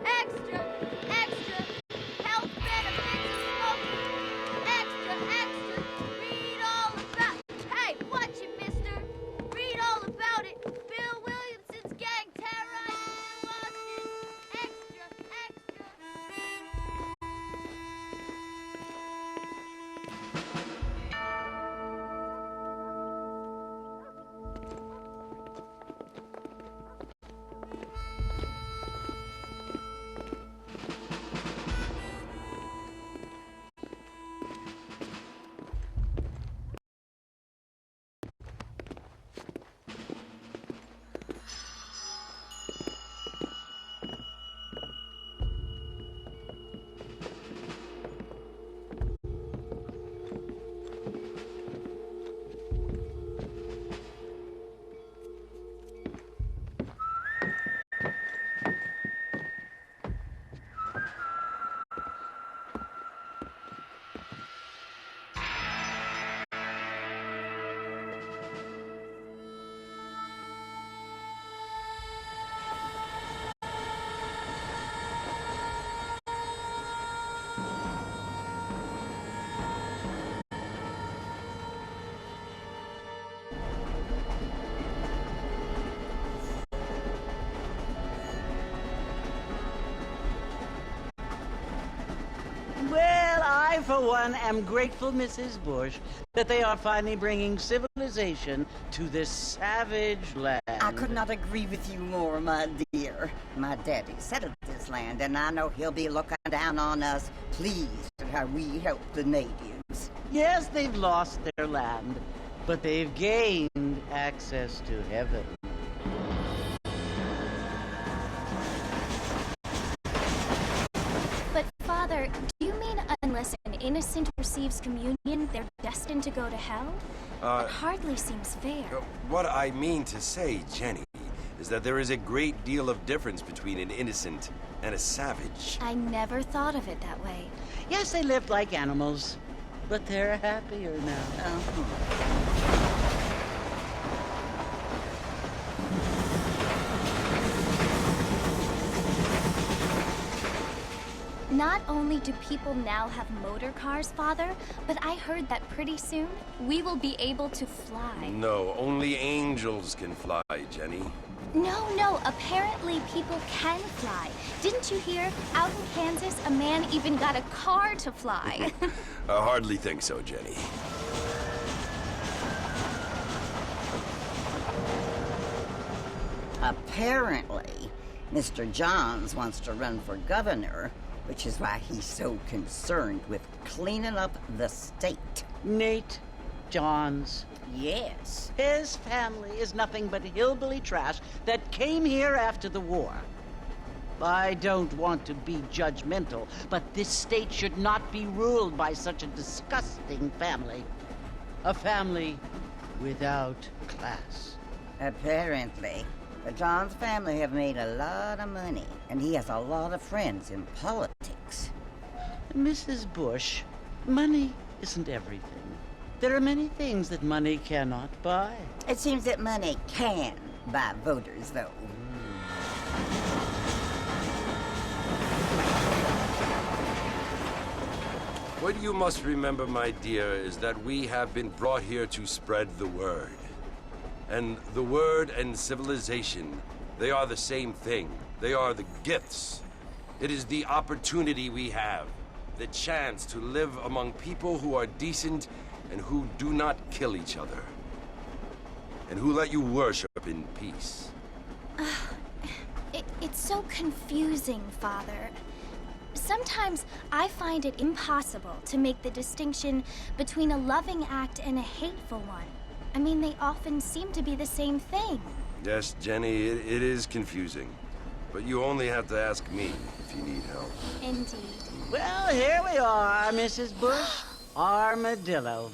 Extra, extra, health benefits of smoking. Extra, extra, read all about. Hey, watch it, mister. Read all about it. Bill Williamson's gang terrorizing Boston. Extra, extra. Well, I, for one, am grateful, Mrs. Bush, that they are finally bringing civilization to this savage land. I could not agree with you more, my dear. My daddy settled this land, and I know he'll be looking down on us, pleased at how we help the natives. Yes, they've lost their land, but they've gained access to heaven. But, Father, do you mean unless an innocent receives communion, they're destined to go to hell? That hardly seems fair. What I mean to say, Jenny, is that there is a great deal of difference between an innocent and a savage. I never thought of it that way. Yes, they lived like animals, but they're happier now. Not only do people now have motor cars, Father, but I heard that pretty soon we will be able to fly. No, only angels can fly, Jenny. No, apparently people can fly. Didn't you hear? Out in Kansas, a man even got a car to fly. I hardly think so, Jenny. Apparently, Mr. Johns wants to run for governor, which is why he's so concerned with cleaning up the state. Nate Johns. Yes. His family is nothing but hillbilly trash that came here after the war. I don't want to be judgmental, but this state should not be ruled by such a disgusting family. A family without class. Apparently. The Johns family have made a lot of money, and he has a lot of friends in politics. Mrs. Bush, money isn't everything. There are many things that money cannot buy. It seems that money can buy voters, though. What you must remember, my dear, is that we have been brought here to spread the word. And the word and civilization, they are the same thing. They are the gifts. It is the opportunity we have, the chance to live among people who are decent and who do not kill each other, and who let you worship in peace. It's so confusing, Father. Sometimes I find it impossible to make the distinction between a loving act and a hateful one. I mean, they often seem to be the same thing. Yes, Jenny, it is confusing. But you only have to ask me if you need help. Indeed. Well, here we are, Mrs. Bush. Armadillo.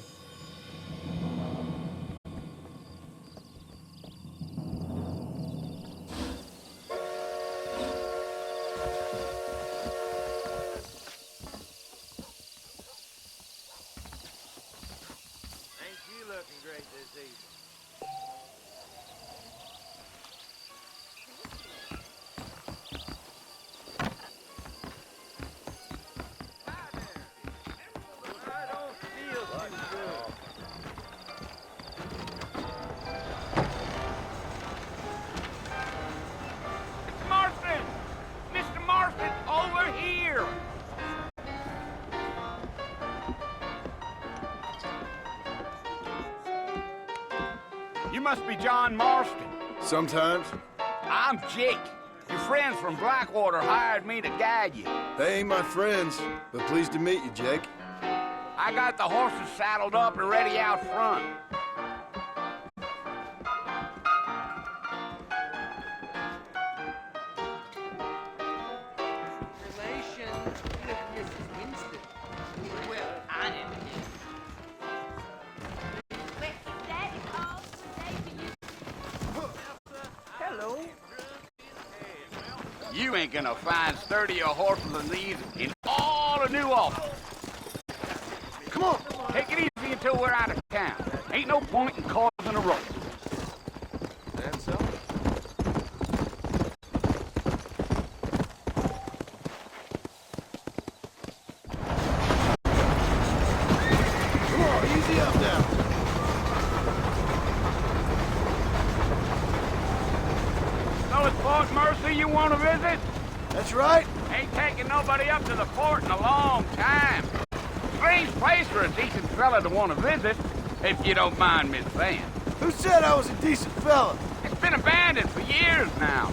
Ain't you looking great this evening? You must be John Marston. Sometimes. I'm Jake. Your friends from Blackwater hired me to guide you. They ain't my friends, but pleased to meet you, Jake. I got the horses saddled up and ready out front. Relations with Mrs. Winston. Well, I never did. Daddy calls for Davy. Hello. You ain't gonna find sturdier horses than these in all of New Orleans. Come on, take it easy until we're out of town. Ain't no point in causing a rush. That's so. Come on, easy up now. So it's Fort Mercy you want to visit? That's right. Ain't taking nobody up to the fort in a long time. Strange place for a decent fella to want to visit, if you don't mind me saying. Who said I was a decent fella? It's been abandoned for years now.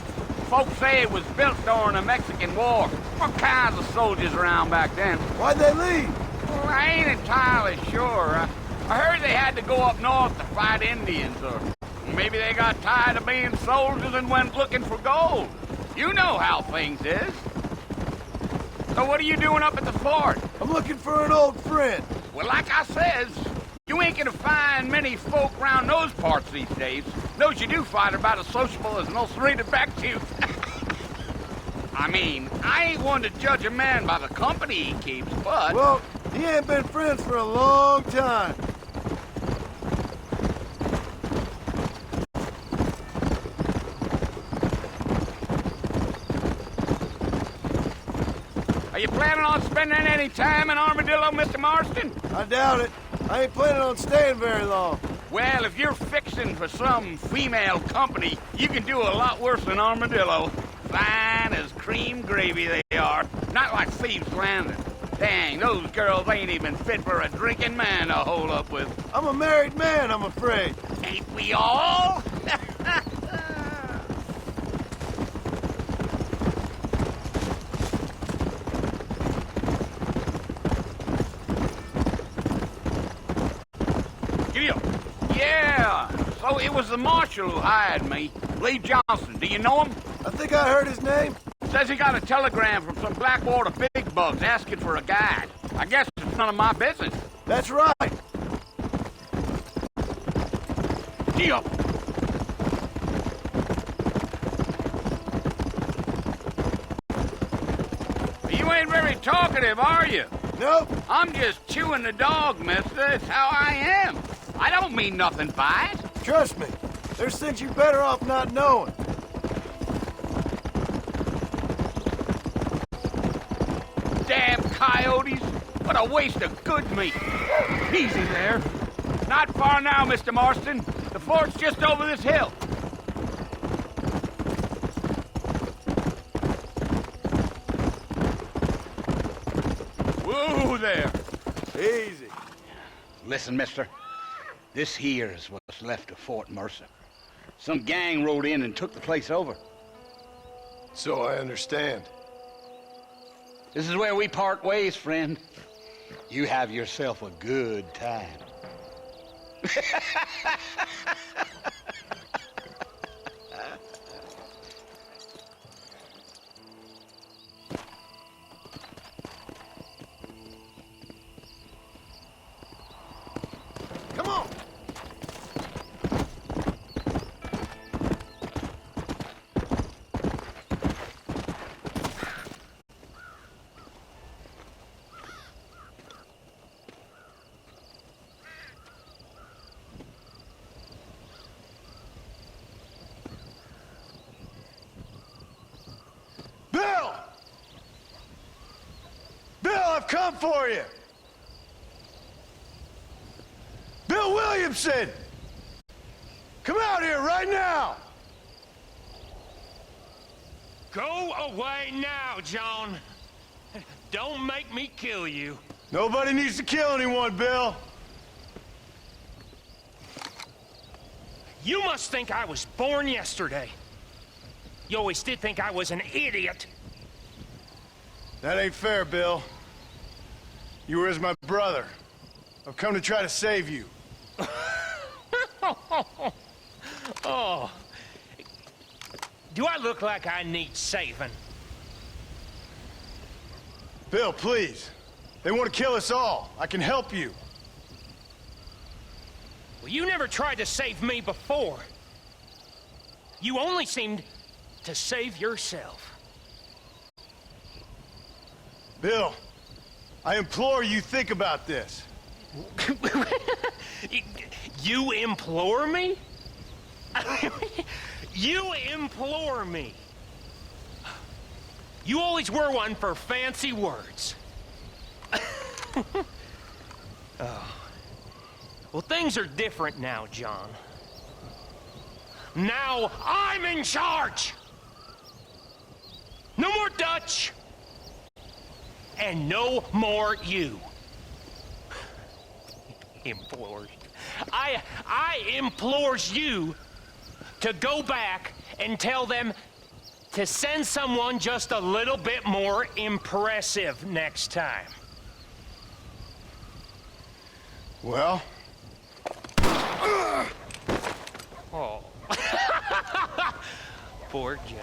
Folks say it was built during the Mexican War. All kinds of soldiers around back then. Why'd they leave? Well, I ain't entirely sure. I heard they had to go up north to fight Indians, or maybe they got tired of being soldiers and went looking for gold. You know how things is. So what are you doing up at the fort? I'm looking for an old friend. Well, like I says, you ain't gonna find many folk around those parts these days. Those you do find are about as sociable as an ulcerated back tooth. I mean, I ain't one to judge a man by the company he keeps, but... Well, he ain't been friends for a long time. Are you planning on spending any time in Armadillo, Mr. Marston? I doubt it. I ain't planning on staying very long. Well, if you're fixing for some female company, you can do a lot worse than Armadillo. Fine as cream gravy they are. Not like Thieves' Landing. Dang, those girls ain't even fit for a drinking man to hold up with. I'm a married man, I'm afraid. Ain't we all? Yeah, so it was the marshal who hired me, Lee Johnson. Do you know him? I think I heard his name. Says he got a telegram from some Blackwater big bugs asking for a guide. I guess it's none of my business. That's right. Deal. You ain't very talkative, are you? Nope. I'm just chewing the dog, mister. It's how I am. I don't mean nothing by it. Trust me. There's things you're better off not knowing. Damn coyotes. What a waste of good meat. Easy there. Not far now, Mr. Marston. The fort's just over this hill. Whoa there. Easy. Listen, mister. This here is what's left of Fort Mercer. Some gang rode in and took the place over. So I understand. This is where we part ways, friend. You have yourself a good time. Come on. Bill! Bill, I've come for you! Bill Williamson! Come out here right now! Go away now, John. Don't make me kill you. Nobody needs to kill anyone, Bill. You must think I was born yesterday. You always did think I was an idiot. That ain't fair, Bill. You were as my brother. I've come to try to save you. Oh. Do I look like I need saving? Bill, please. They want to kill us all. I can help you. Well, you never tried to save me before. You only seemed to save yourself. Bill, I implore you think about this. You implore me? You implore me. You always were one for fancy words. Oh. Well, things are different now, John. Now I'm in charge! No more Dutch! And no more you. Implores. I implores you to go back and tell them to send someone just a little bit more impressive next time. Well? Oh. Poor John.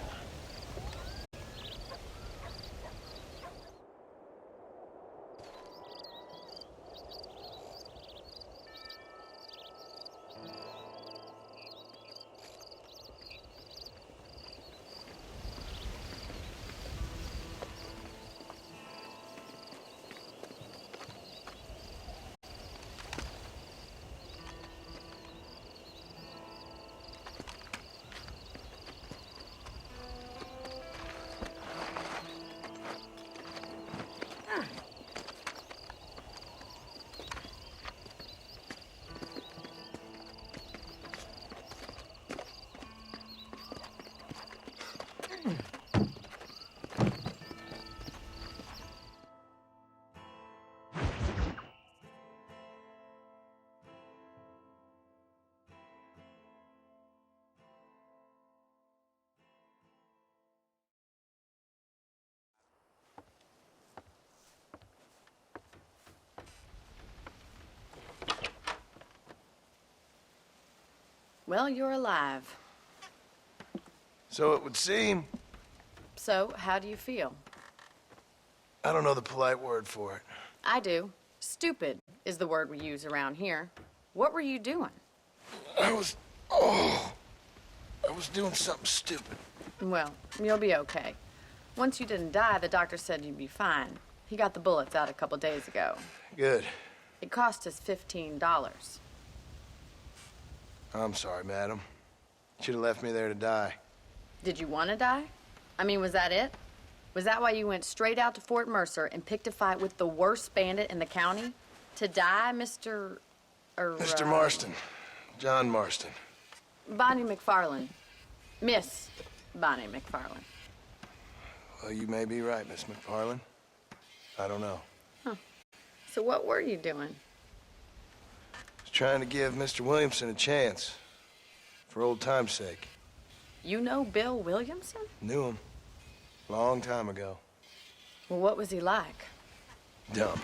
Well, you're alive. So it would seem. So, how do you feel? I don't know the polite word for it. I do. Stupid is the word we use around here. What were you doing? I was doing something stupid. Well, you'll be okay. Once you didn't die, the doctor said you'd be fine. He got the bullets out a couple days ago. Good. It cost us $15. I'm sorry, madam. Should have left me there to die. Did you want to die? I mean, was that it? Was that why you went straight out to Fort Mercer and picked a fight with the worst bandit in the county? To die, Mr. Mr. Marston. John Marston. Bonnie McFarland. Miss Bonnie McFarland. Well, you may be right, Miss McFarland. I don't know. Huh. So what were you doing? I was trying to give Mr. Williamson a chance. For old time's sake. You know Bill Williamson? Knew him. Long time ago. Well, what was he like? Dumb.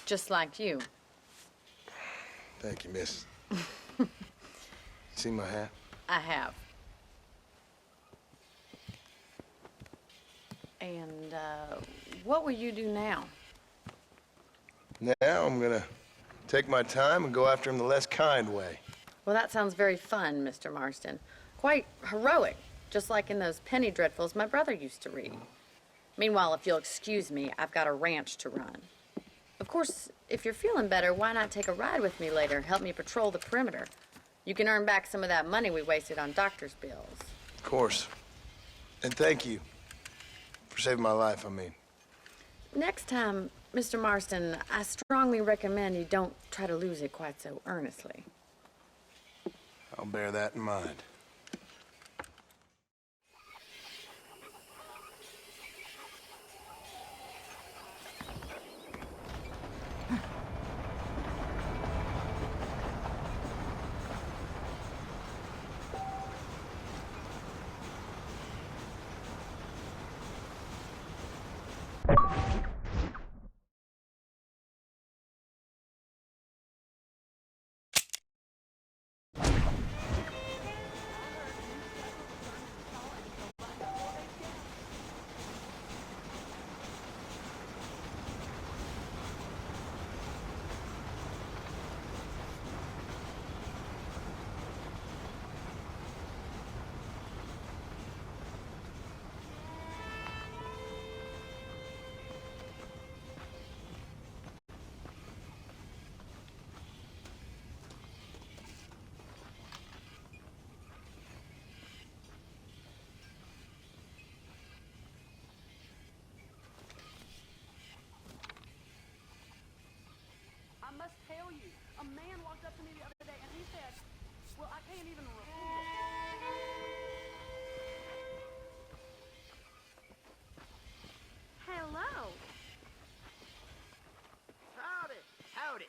Just like you. Thank you, miss. See my hat? I have. And, what will you do now? Now I'm gonna take my time and go after him the less kind way. Well, that sounds very fun, Mr. Marston. Quite heroic, just like in those penny dreadfuls my brother used to read. Meanwhile, if you'll excuse me, I've got a ranch to run. Of course, if you're feeling better, why not take a ride with me later? Help me patrol the perimeter. You can earn back some of that money we wasted on doctor's bills. Of course. And thank you. For saving my life, I mean. Next time, Mr. Marston, I strongly recommend you don't try to lose it quite so earnestly. I'll bear that in mind. A man walked up to me the other day and he said, well, I can't even repeat it. Hello. Howdy. Howdy.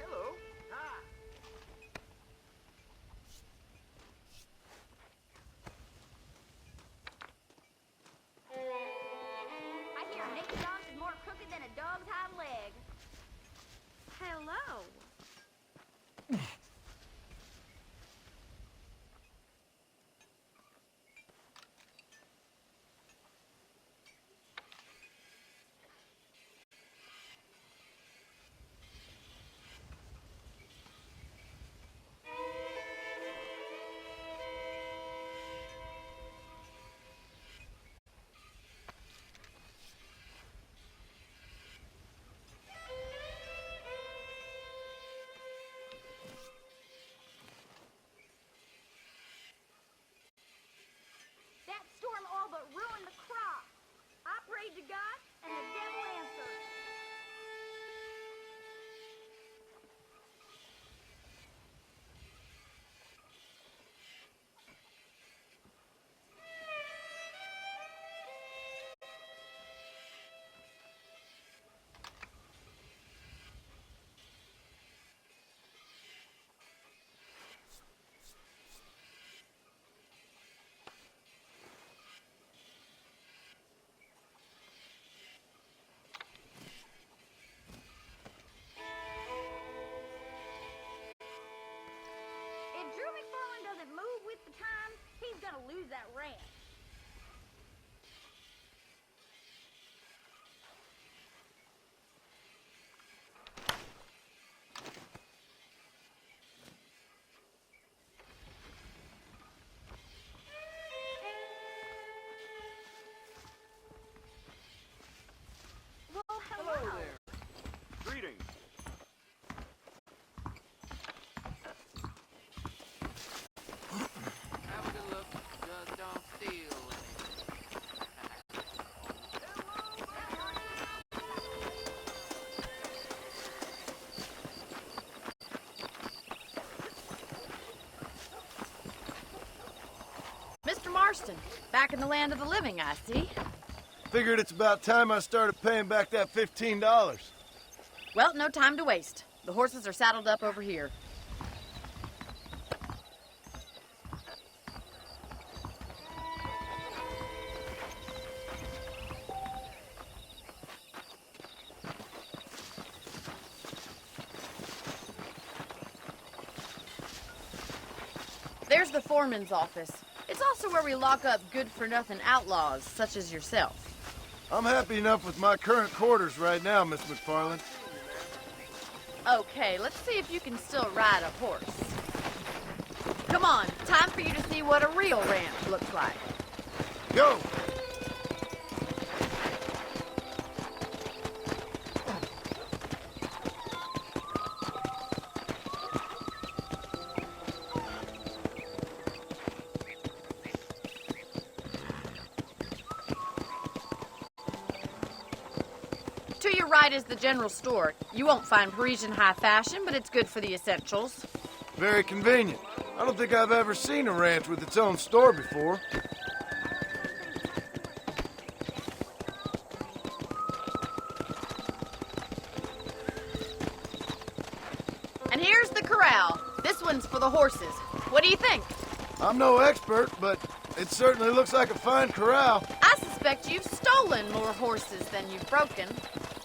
Hello. Hi. I hear Nick Jones is more crooked than a dog's hind leg. Hello. That storm all but ruined the crop. I prayed to God, and the devil answered. If Drew McFarland doesn't move with the times, he's gonna lose that ranch. Well, hello. Hello there. Greetings. Have a good look. Just don't steal anything. Mr. Marston, back in the land of the living, I see. Figured it's about time I started paying back that $15. Well, no time to waste. The horses are saddled up over here. There's the foreman's office. It's also where we lock up good-for-nothing outlaws, such as yourself. I'm happy enough with my current quarters right now, Miss McFarland. Okay, let's see if you can still ride a horse. Come on, time for you to see what a real ranch looks like. Go! right is the general store. You won't find Parisian high fashion, but it's good for the essentials. Very convenient. I don't think I've ever seen a ranch with its own store before. And here's the corral. This one's for the horses. What do you think? I'm no expert, but it certainly looks like a fine corral. I suspect you've stolen more horses than you've broken.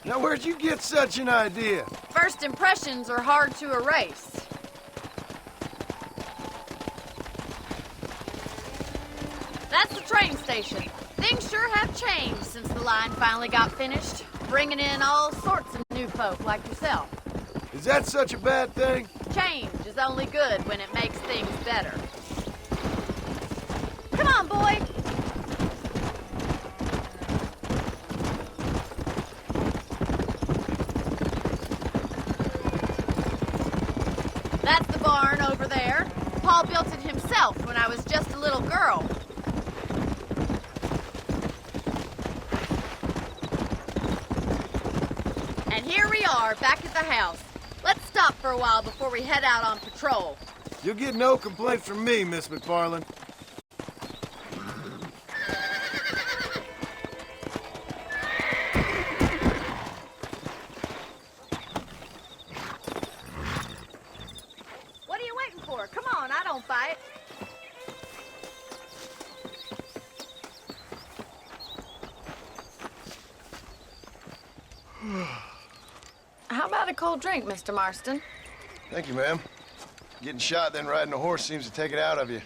Now, where'd you get such an idea? First impressions are hard to erase. That's the train station. Things sure have changed since the line finally got finished, bringing in all sorts of new folk like yourself. Is that such a bad thing? Change is only good when it makes things better. Come on, boy! That's the barn over there. Paul built it himself when I was just a little girl. And here we are, back at the house. Let's stop for a while before we head out on patrol. You'll get no complaints from me, Miss McFarland. What are you waiting for? Come on, I don't fight. How about a cold drink, Mr. Marston? Thank you, ma'am. Getting shot, then riding a horse seems to take it out of you.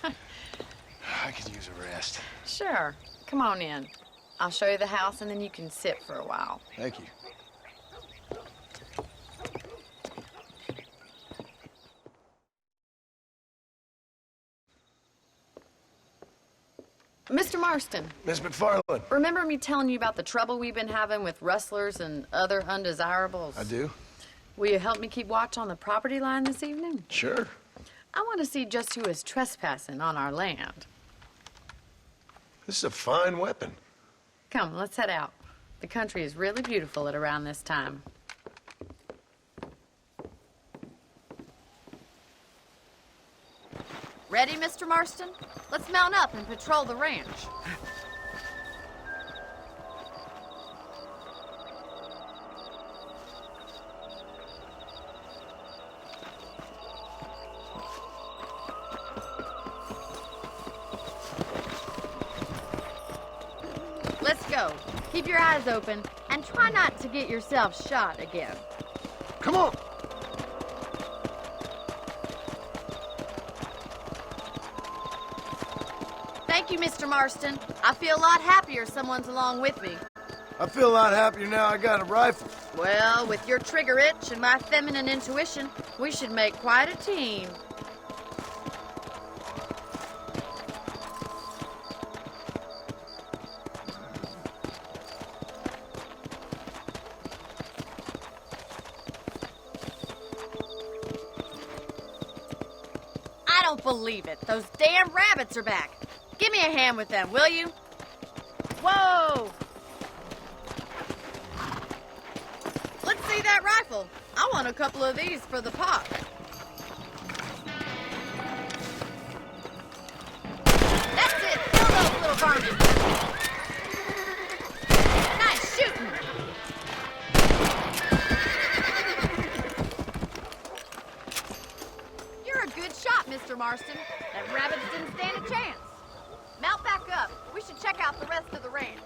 I could use a rest. Sure. Come on in. I'll show you the house, and then you can sit for a while. Thank you. Mr. Marston, Miss McFarland. remember me telling you about the trouble we've been having with rustlers and other undesirables? I do? Will you help me keep watch on the property line this evening? Sure. I want to see just who is trespassing on our land. This is a fine weapon. Come, let's head out. The country is really beautiful at around this time. Ready, Mr. Marston? Let's mount up and patrol the ranch. Let's go. Keep your eyes open and try not to get yourself shot again. Come on! Thank you, Mr. Marston. I feel a lot happier someone's along with me. I feel a lot happier now I got a rifle. Well, with your trigger itch and my feminine intuition, we should make quite a team. I don't believe it. Those damn rabbits are back. Give me a hand with them, will you? Whoa! Let's see that rifle. I want a couple of these for the pot. That's it. Kill those little varmints. Nice shooting. You're a good shot, Mr. Marston. That rabbits didn't stand a chance. Mount back up. We should check out the rest of the ranch.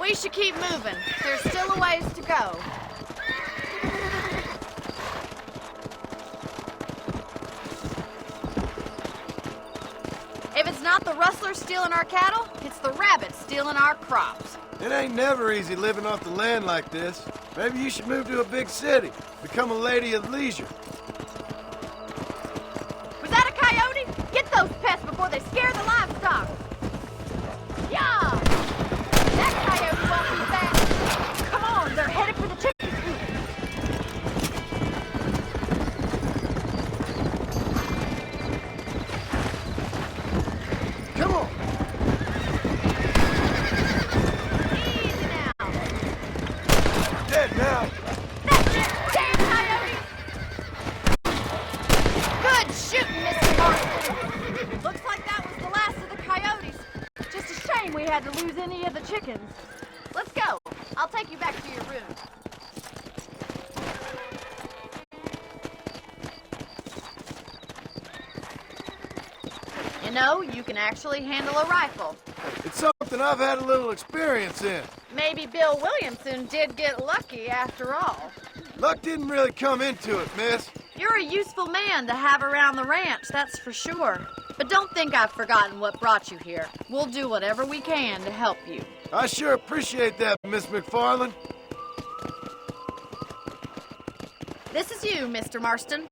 We should keep moving. There's still a ways to go. If it's not the rustlers stealing our cattle, it's the rabbits stealing our crops. It ain't never easy living off the land like this. Maybe you should move to a big city. Become a lady of leisure. Was that a coyote? Get those pests before they scare the livestock. Yeah! That coyote won't be back. Come on, they're headed for the chicken coop. Come on! shame we had to lose any of the chickens. Let's go. I'll take you back to your room. You know, you can actually handle a rifle. It's something I've had a little experience in. Maybe Bill Williamson did get lucky after all. Luck didn't really come into it, miss. You're a useful man to have around the ranch, that's for sure. But don't think I've forgotten what brought you here. We'll do whatever we can to help you. I sure appreciate that, Miss McFarland. This is you, Mr. Marston.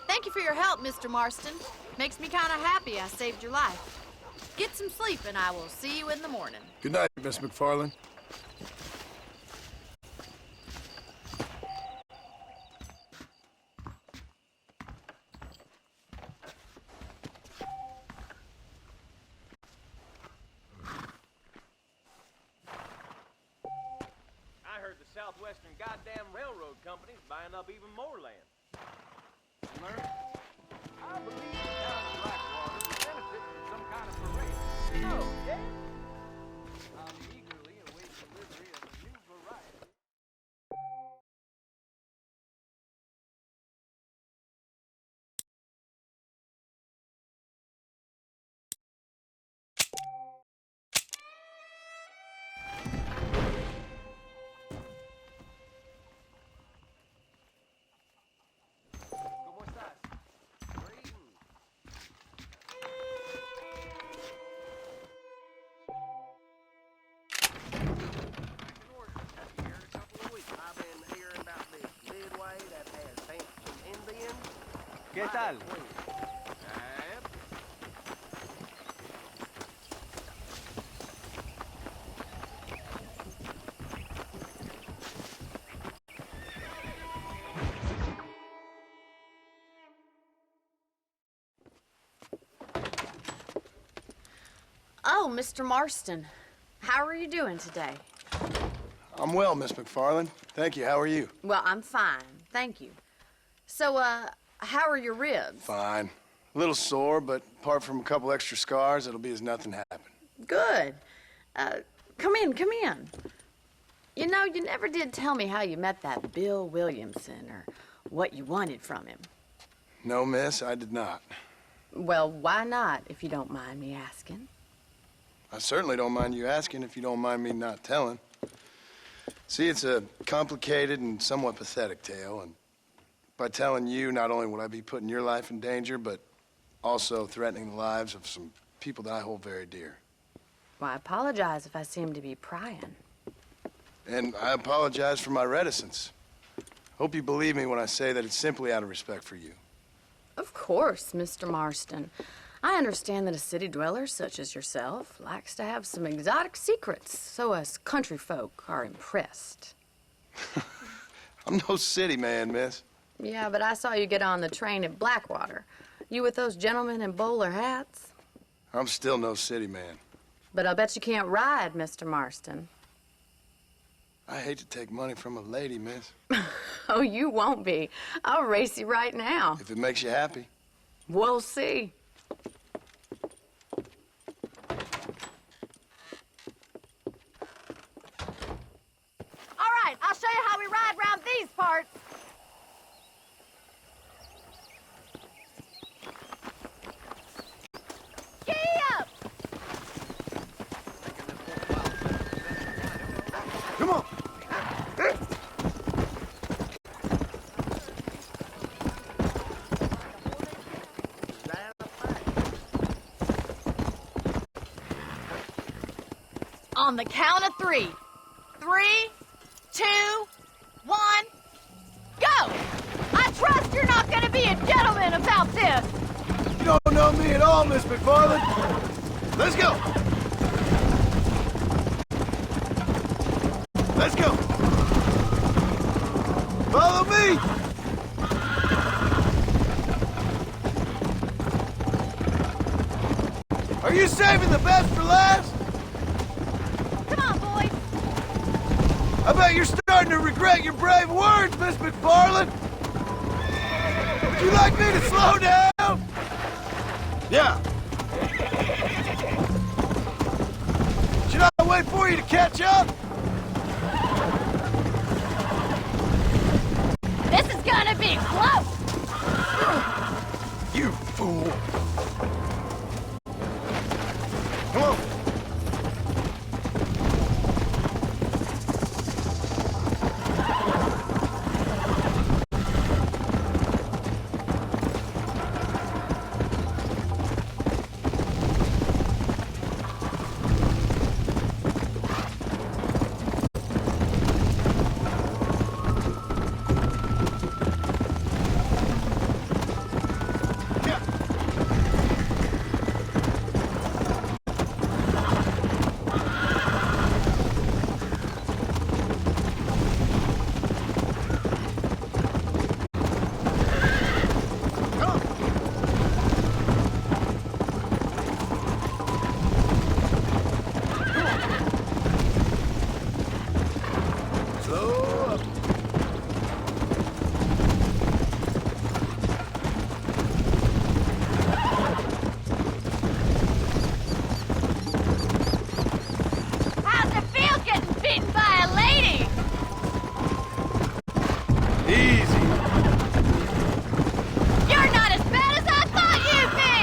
Thank you for your help, Mr. Marston. Makes me kind of happy I saved your life. Get some sleep and I will see you in the morning. Good night, Miss McFarland. I heard the Southwestern goddamn Railroad Company's buying up even more land. I believe the town of Blackwater will benefit from some kind of parade. Oh, yeah? I'm eagerly awaiting delivery of a new variety. ¿Cómo estás? Greetings. Back in order. Here in a couple of weeks. I've been hearing about this midway that has some Indians. ¿Qué tal? Yep. Oh, Mr. Marston. How are you doing today? I'm well, Miss McFarland. Thank you. How are you? Well, I'm fine. Thank you. So, how are your ribs? Fine. A little sore, but apart from a couple extra scars, it'll be as nothing happened. Good. Come in, come in. You know, you never did tell me how you met that Bill Williamson or what you wanted from him. No, miss, I did not. Well, why not, if you don't mind me asking? I certainly don't mind you asking if you don't mind me not telling. See, it's a complicated and somewhat pathetic tale, and by telling you, not only would I be putting your life in danger, but also threatening the lives of some people that I hold very dear. Well, I apologize if I seem to be prying. And I apologize for my reticence. Hope you believe me when I say that it's simply out of respect for you. Of course, Mr. Marston. I understand that a city dweller such as yourself likes to have some exotic secrets, so us country folk are impressed. I'm no city man, miss. Yeah, but I saw you get on the train at Blackwater. You with those gentlemen in bowler hats? I'm still no city man. But I'll bet you can't ride, Mr. Marston. I hate to take money from a lady, miss. Oh, you won't be. I'll race you right now. If it makes you happy. We'll see. All right, I'll show you how we ride round these parts. Giddy up! Come on. On the count of 3. 3, 2, 1, go! I trust you're not gonna be a gentleman about this. You don't know me at all, Miss McFarland. Let's go. Let's go. Follow me. Are you saving the best for last? Come on, boys. I bet you're starting to regret your brave words, Miss McFarland. Would you like me to slow down? Yeah. Should I wait for you to catch up? This is gonna be close! You fool. Come on. How's it feel getting beaten by a lady? Easy. You're not as bad as I thought you'd be!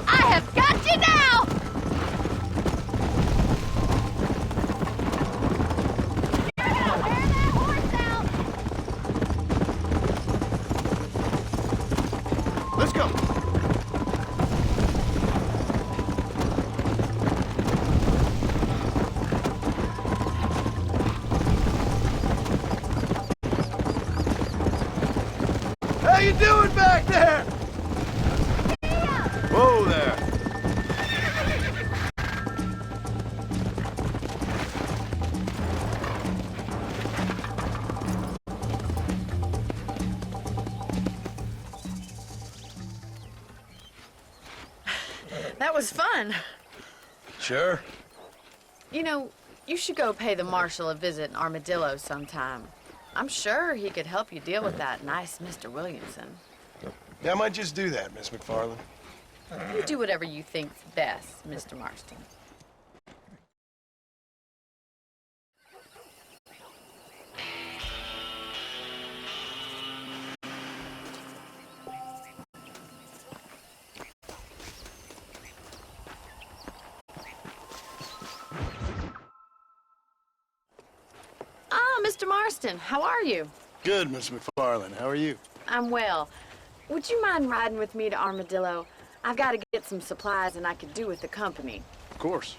I have got you now! You're gonna wear that horse out! Let's go. How you doing back there? Whoa there. That was fun. Sure. You know, you should go pay the marshal a visit in Armadillo sometime. I'm sure he could help you deal with that nice Mr. Williamson. Yeah, I might just do that, Miss McFarland. You do whatever you think's best, Mr. Marston. Ah, Mr. Marston, how are you? Good, Miss McFarland. How are you? I'm well. Would you mind riding with me to Armadillo? I've got to get some supplies and I could do with the company. Of course.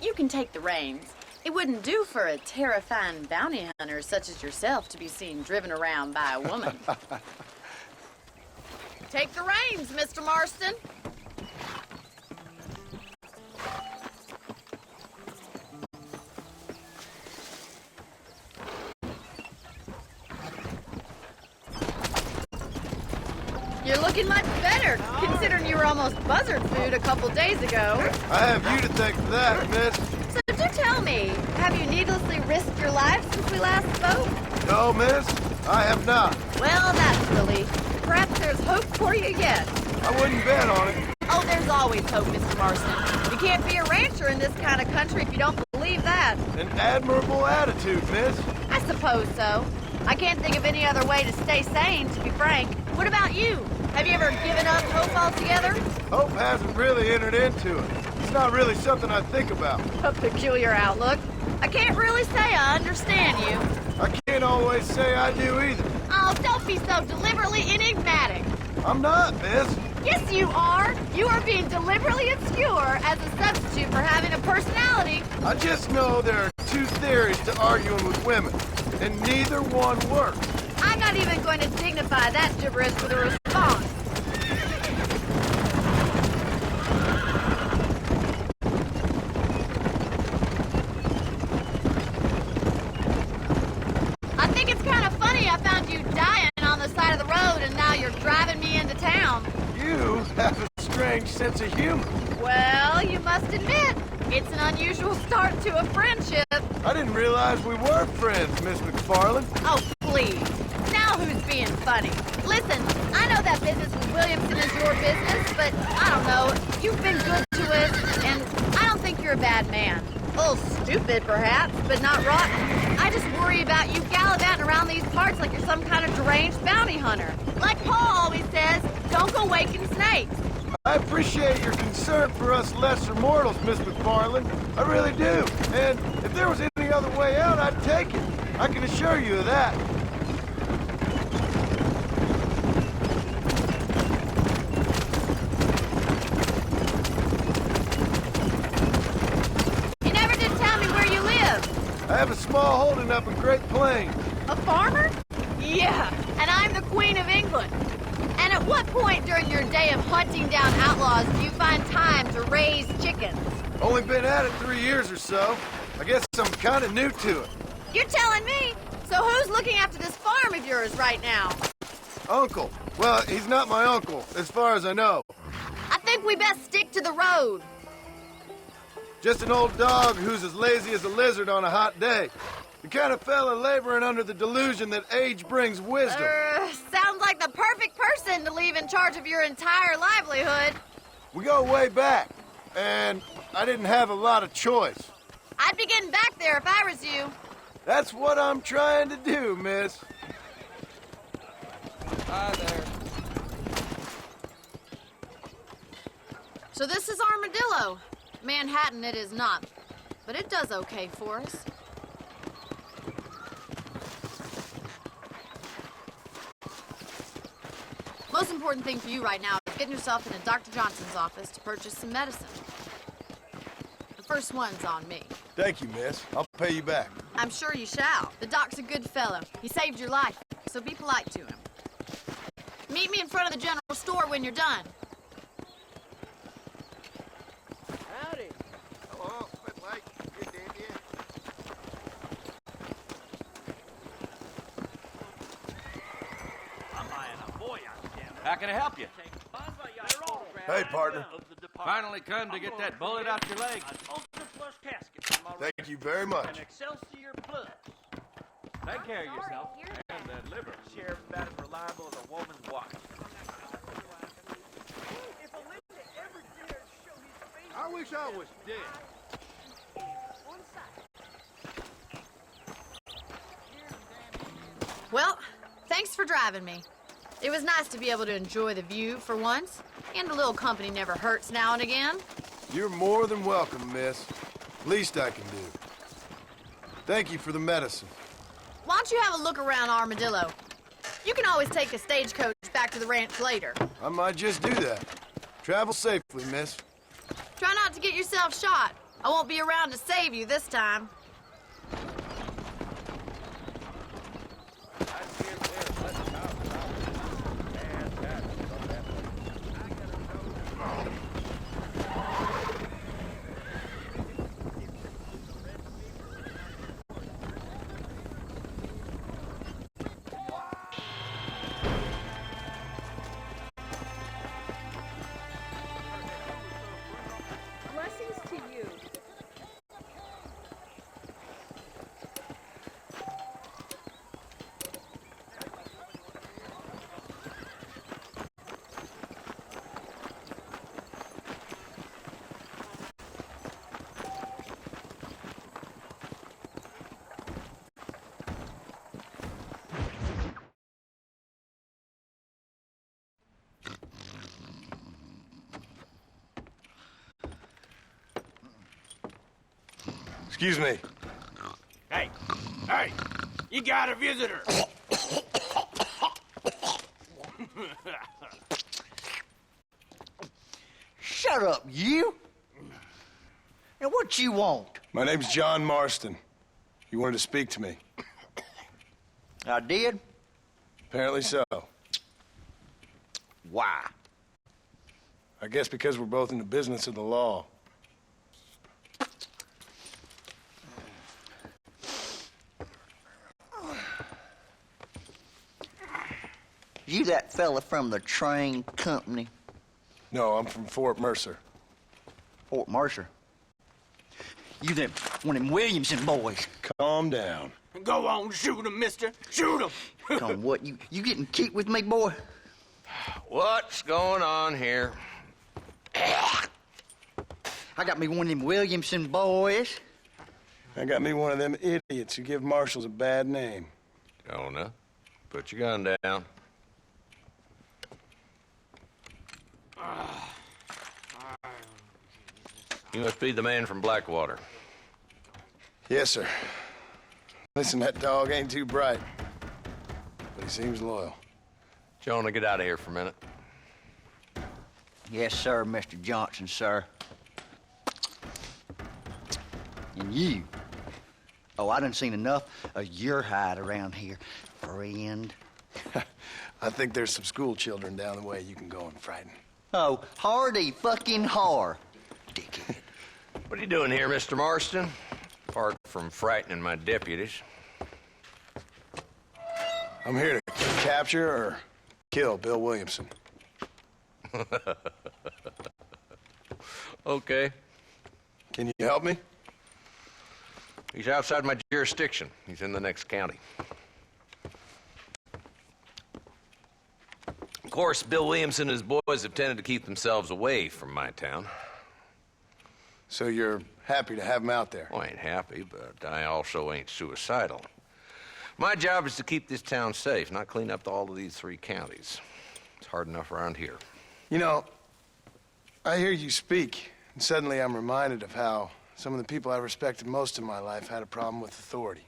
You can take the reins. It wouldn't do for a terrifying bounty hunter such as yourself to be seen driven around by a woman. Take the reins, Mr. Marston. You're looking much better, considering you were almost buzzard food a couple days ago. I have you to thank for that, miss. So do tell me, have you needlessly risked your life since we last spoke? No, miss, I have not. Well, that's a relief. Perhaps there's hope for you yet. I wouldn't bet on it. Oh, there's always hope, Mr. Marston. You can't be a rancher in this kind of country if you don't believe that. An admirable attitude, miss. I suppose so. I can't think of any other way to stay sane, to be frank. What about you? Have you ever given up hope altogether? Hope hasn't really entered into it. It's not really something I think about. A peculiar outlook. I can't really say I understand you. I can't always say I do either. Oh, don't be so deliberately enigmatic. I'm not, miss. Yes, you are. You are being deliberately obscure as a substitute for having a personality. I just know there are two theories to arguing with women, and neither one works. I'm not even going to dignify that gibberish with a response. I think it's kind of funny I found you dying on the side of the road and now you're driving me into town. You have a strange sense of humor. Well, you must admit, it's an unusual start to a friendship. I didn't realize we were friends, Miss McFarland. Oh, funny. Listen, I know that business with Williamson is your business, but I don't know. You've been good to us, and I don't think you're a bad man. A little stupid, perhaps, but not rotten. I just worry about you gallivanting around these parts like you're some kind of deranged bounty hunter. Like Paul always says, don't go waking snakes. I appreciate your concern for us lesser mortals, Miss McFarland. I really do. And if there was any other way out, I'd take it. I can assure you of that. You never did tell me where you live. I have a small holding up in Great Plains. A farmer? Yeah, and I'm the Queen of England. And at what point during your day of hunting down outlaws do you find time to raise chickens? Only been at it 3 years or so. I guess I'm kind of new to it. You're telling me? So who's looking after this farm of yours right now? Uncle. Well, he's not my uncle, as far as I know. I think we best stick to the road. Just an old dog who's as lazy as a lizard on a hot day. The kind of fella laboring under the delusion that age brings wisdom. Sounds like the perfect person to leave in charge of your entire livelihood. We go way back, and I didn't have a lot of choice. I'd be getting back there if I was you. That's what I'm trying to do, miss. Hi there. So this is Armadillo. Manhattan it is not, but it does okay for us. Most important thing for you right now is getting yourself into Dr. Johnson's office to purchase some medicine. The first one's on me. Thank you, miss. I'll pay you back. I'm sure you shall. The doc's a good fellow. He saved your life, so be polite to him. Meet me in front of the general store when you're done. Howdy. Hello, bit late. Good day, yeah. I'm buying a boy out there. How can I help you? Hey, partner. Finally come to get that bullet out your leg. Thank you very much. An Excelsior Plus. Take care of yourself and the liver. Sheriff about as reliable as a woman's watch. I wish I was dead. Well, thanks for driving me. It was nice to be able to enjoy the view for once, and a little company never hurts now and again. You're more than welcome, miss. Least I can do. Thank you for the medicine. Why don't you have a look around Armadillo? You can always take a stagecoach back to the ranch later. I might just do that. Travel safely, miss. Try not to get yourself shot. I won't be around to save you this time. Blessings to you. Excuse me. Hey, you got a visitor. Shut up, you! Now, what you want? My name's John Marston. You wanted to speak to me. I did? Apparently so. Why? I guess because we're both in the business of the law. You that fella from the train company? No, I'm from Fort Mercer. Fort Mercer? You them one of them Williamson boys? Calm down. Go on, shoot him, mister. Shoot him. Come, what, you getting keep with me, boy? What's going on here? I got me one of them Williamson boys. I got me one of them idiots who give marshals a bad name. Jonah, put your gun down. You must be the man from Blackwater. Yes, sir. Listen, that dog ain't too bright, but he seems loyal. Jonah, get out of here for a minute. Yes, sir, Mr. Johnson, sir. And you. Oh, I done seen enough of your hide around here, friend. I think there's some school children down the way you can go and frighten. Oh, hardy fucking har. Dickhead. What are you doing here, Mr. Marston? Apart from frightening my deputies. I'm here to capture or kill Bill Williamson. Okay. Can you help me? He's outside my jurisdiction. He's in the next county. Of course, Bill Williamson and his boys have tended to keep themselves away from my town. So you're happy to have him out there? Well, I ain't happy, but I also ain't suicidal. My job is to keep this town safe, not clean up all of these 3 counties. It's hard enough around here. You know, I hear you speak, and suddenly I'm reminded of how some of the people I respected most in my life had a problem with authority.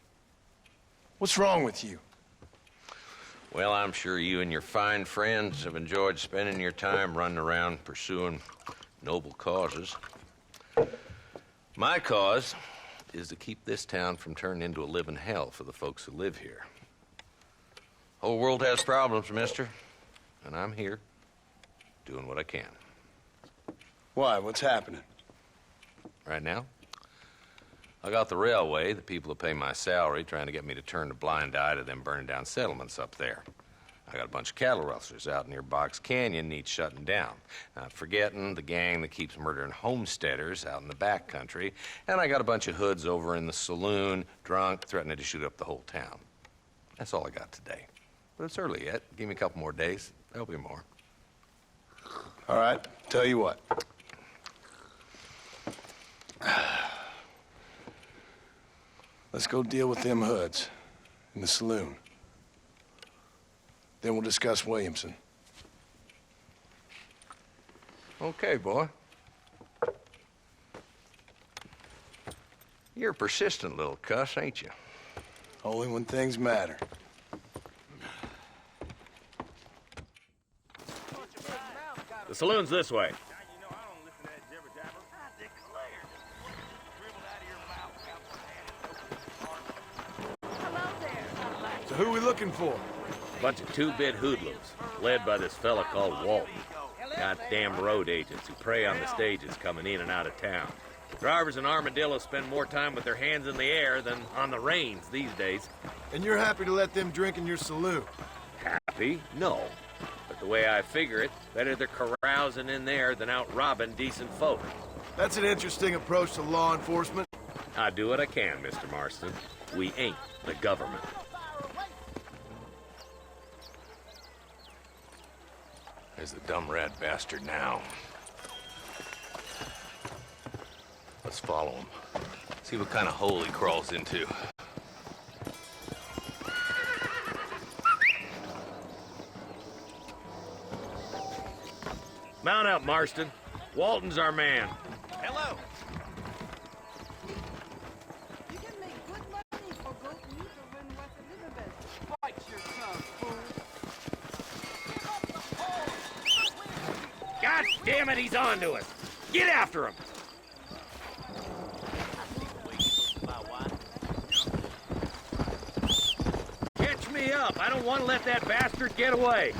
What's wrong with you? Well, I'm sure you and your fine friends have enjoyed spending your time running around pursuing noble causes. My cause is to keep this town from turning into a living hell for the folks who live here. Whole world has problems, mister, and I'm here doing what I can. Why? What's happening? Right now, I got the railway, the people who pay my salary, trying to get me to turn a blind eye to them burning down settlements up there. I got a bunch of cattle rustlers out near Box Canyon needs shutting down. Not forgetting the gang that keeps murdering homesteaders out in the back country. And I got a bunch of hoods over in the saloon, drunk, threatening to shoot up the whole town. That's all I got today. But it's early yet. Give me a couple more days. There'll be more. All right, tell you what. Let's go deal with them hoods in the saloon. Then we'll discuss Williamson. Okay, boy. You're a persistent little cuss, ain't you? Only when things matter. The saloon's this way. So who are we looking for? Bunch of 2-bit hoodlums, led by this fella called Walton. Goddamn road agents who prey on the stages coming in and out of town. Drivers in Armadillo spend more time with their hands in the air than on the reins these days. And you're happy to let them drink in your saloon? Happy? No. But the way I figure it, better they're carousing in there than out robbing decent folk. That's an interesting approach to law enforcement. I do what I can, Mr. Marston. We ain't the government. There's the dumb rat bastard now. Let's follow him. See what kind of hole he crawls into. Mount up, Marston. Walton's our man. Hello. You can make good money for goat meat over in West Elizabeth. Bite your tongue, fool. God damn it, he's on to us. Get after him. Catch me up. I don't want to let that bastard get away.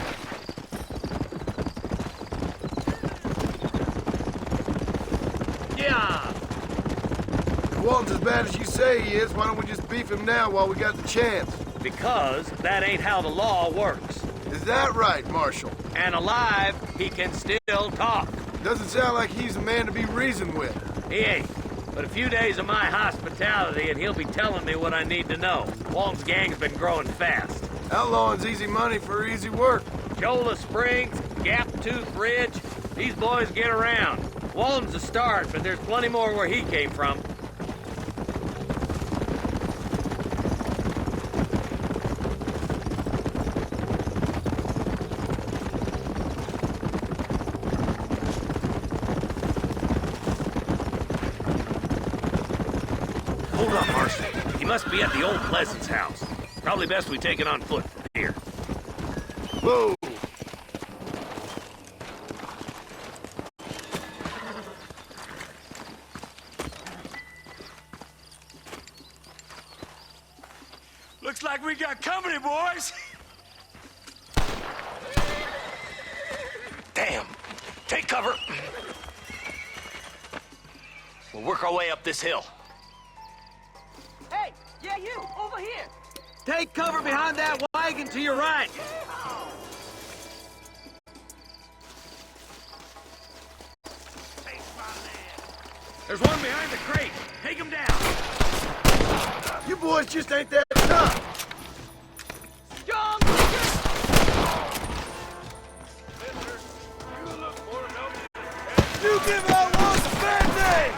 Yeah. If Walton's as bad as you say he is, why don't we just beef him now while we got the chance? Because that ain't how the law works. Is that right, Marshal? And alive, he can still talk. Doesn't sound like he's a man to be reasoned with. He ain't. But a few days of my hospitality and he'll be telling me what I need to know. Walton's gang's been growing fast. Outlawing's easy money for easy work. Shola Springs, Gap Tooth Ridge, these boys get around. Walden's a start, but there's plenty more where he came from. Hold up, Marshal. He must be at the old Pleasance house. Probably best we take it on foot from here. Whoa! Looks like we got company, boys. Damn! Take cover! We'll work our way up this hill. Hey, yeah, you, over here. Take cover behind that wagon to your right. There's one behind the crate. Take him down. You boys just ain't that tough. Strong. You give outlaws a bad name!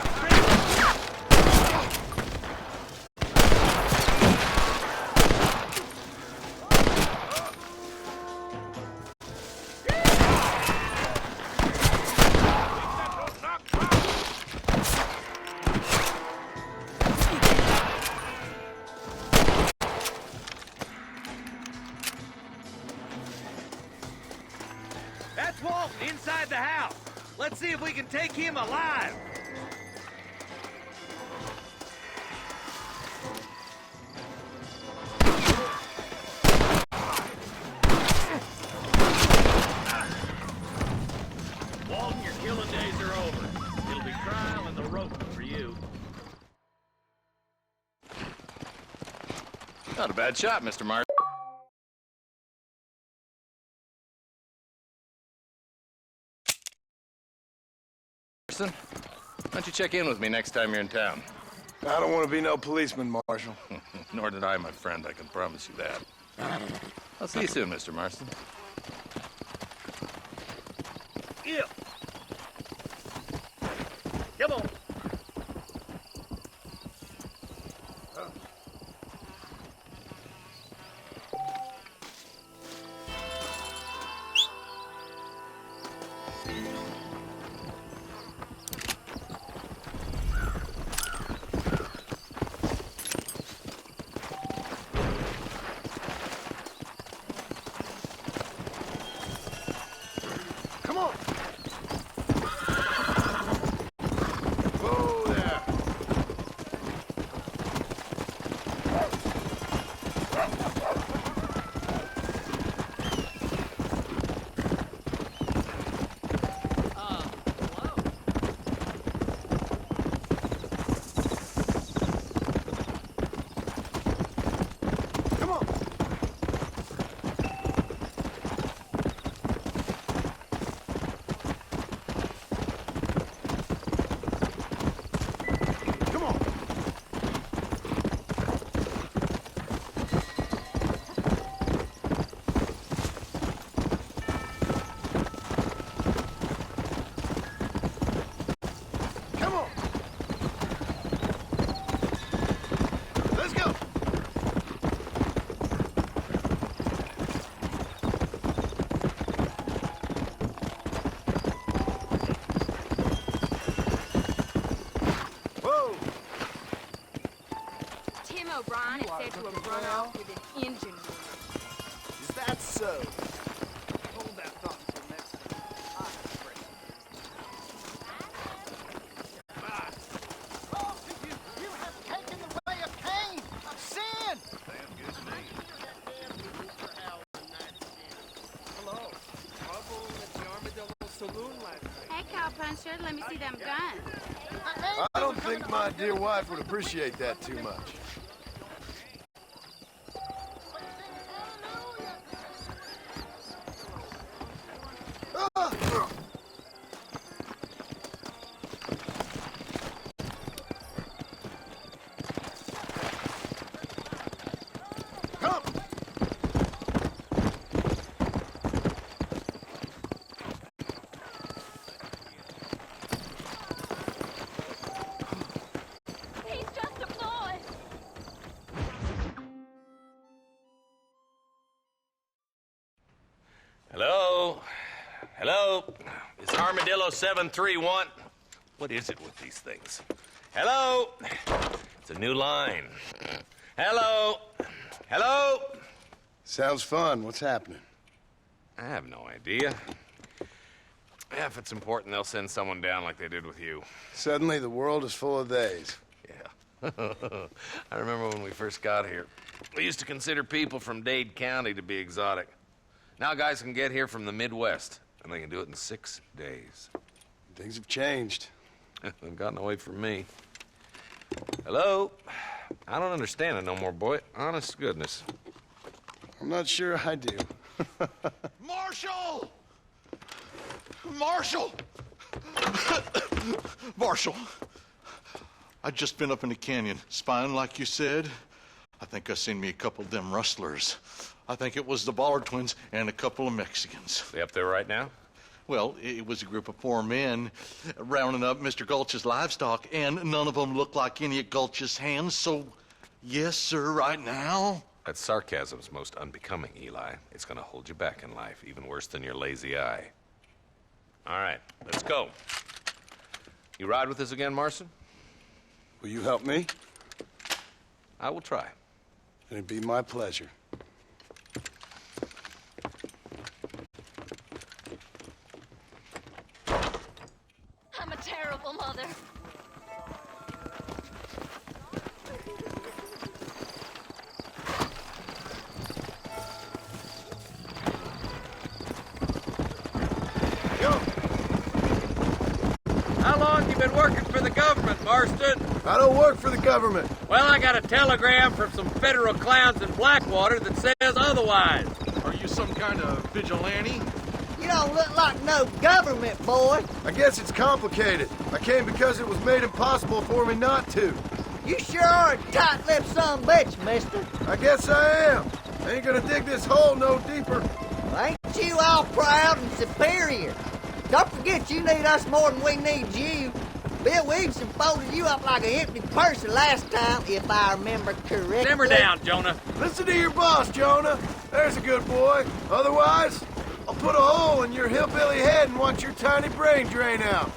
That's Walton inside the house. Let's see if we can take him alive. Walton, your killing days are over. It'll be trial and the rope for you. Not a bad shot, Mr. Marston. Why don't you check in with me next time you're in town? I don't want to be no policeman, Marshal. Nor did I, my friend. I can promise you that. I'll see you soon, Mr. Marston. Yeah. Come on. O'Brien is said to have run off with an engine room. Is that so? Hold that thought until next time. You have taken the way of Cain, of sin. Sounds good to me. Hello. Trouble at the Armadillo Saloon last night. Hey, cowpuncher, let me see them guns. I don't think my dear wife would appreciate that too much. Hello? Hello? It's Armadillo 731. What is it with these things? Hello? It's a new line. Hello? Hello? Sounds fun. What's happening? I have no idea. Yeah, if it's important, they'll send someone down like they did with you. Suddenly, the world is full of theys. Yeah. I remember when we first got here. We used to consider people from Dade County to be exotic. Now guys can get here from the Midwest, and they can do it in 6 days. Things have changed. They've gotten away from me. Hello? I don't understand it no more, boy. Honest to goodness. I'm not sure I do. Marshal! Marshal! Marshal! I just been up in the canyon, spying like you said. I think I seen me a couple of them rustlers. I think it was the Ballard twins and a couple of Mexicans. They up there right now? Well, it was a group of 4 men rounding up Mr. Gulch's livestock, and none of them looked like any of Gulch's hands, so yes, sir, right now. That sarcasm's most unbecoming, Eli. It's gonna hold you back in life, even worse than your lazy eye. All right, let's go. You ride with us again, Marston? Will you help me? I will try. It'd be my pleasure. I'm a terrible mother. How long you been working for the government, Marston? I don't work for the government. Well, I got a telegram from some federal clowns in Blackwater that says otherwise. Are you some kind of vigilante? You don't look like no government boy. I guess it's complicated. I came because it was made impossible for me not to. You sure are a tight-lipped son of a bitch, mister. I guess I am. I ain't gonna dig this hole no deeper. Ain't you all proud and superior? Don't forget you need us more than we need you. Bill Williamson folded you up like an empty person last time, if I remember correctly. Simmer down, Jonah. Listen to your boss, Jonah. There's a good boy. Otherwise, I'll put a hole in your hillbilly head and watch your tiny brain drain out.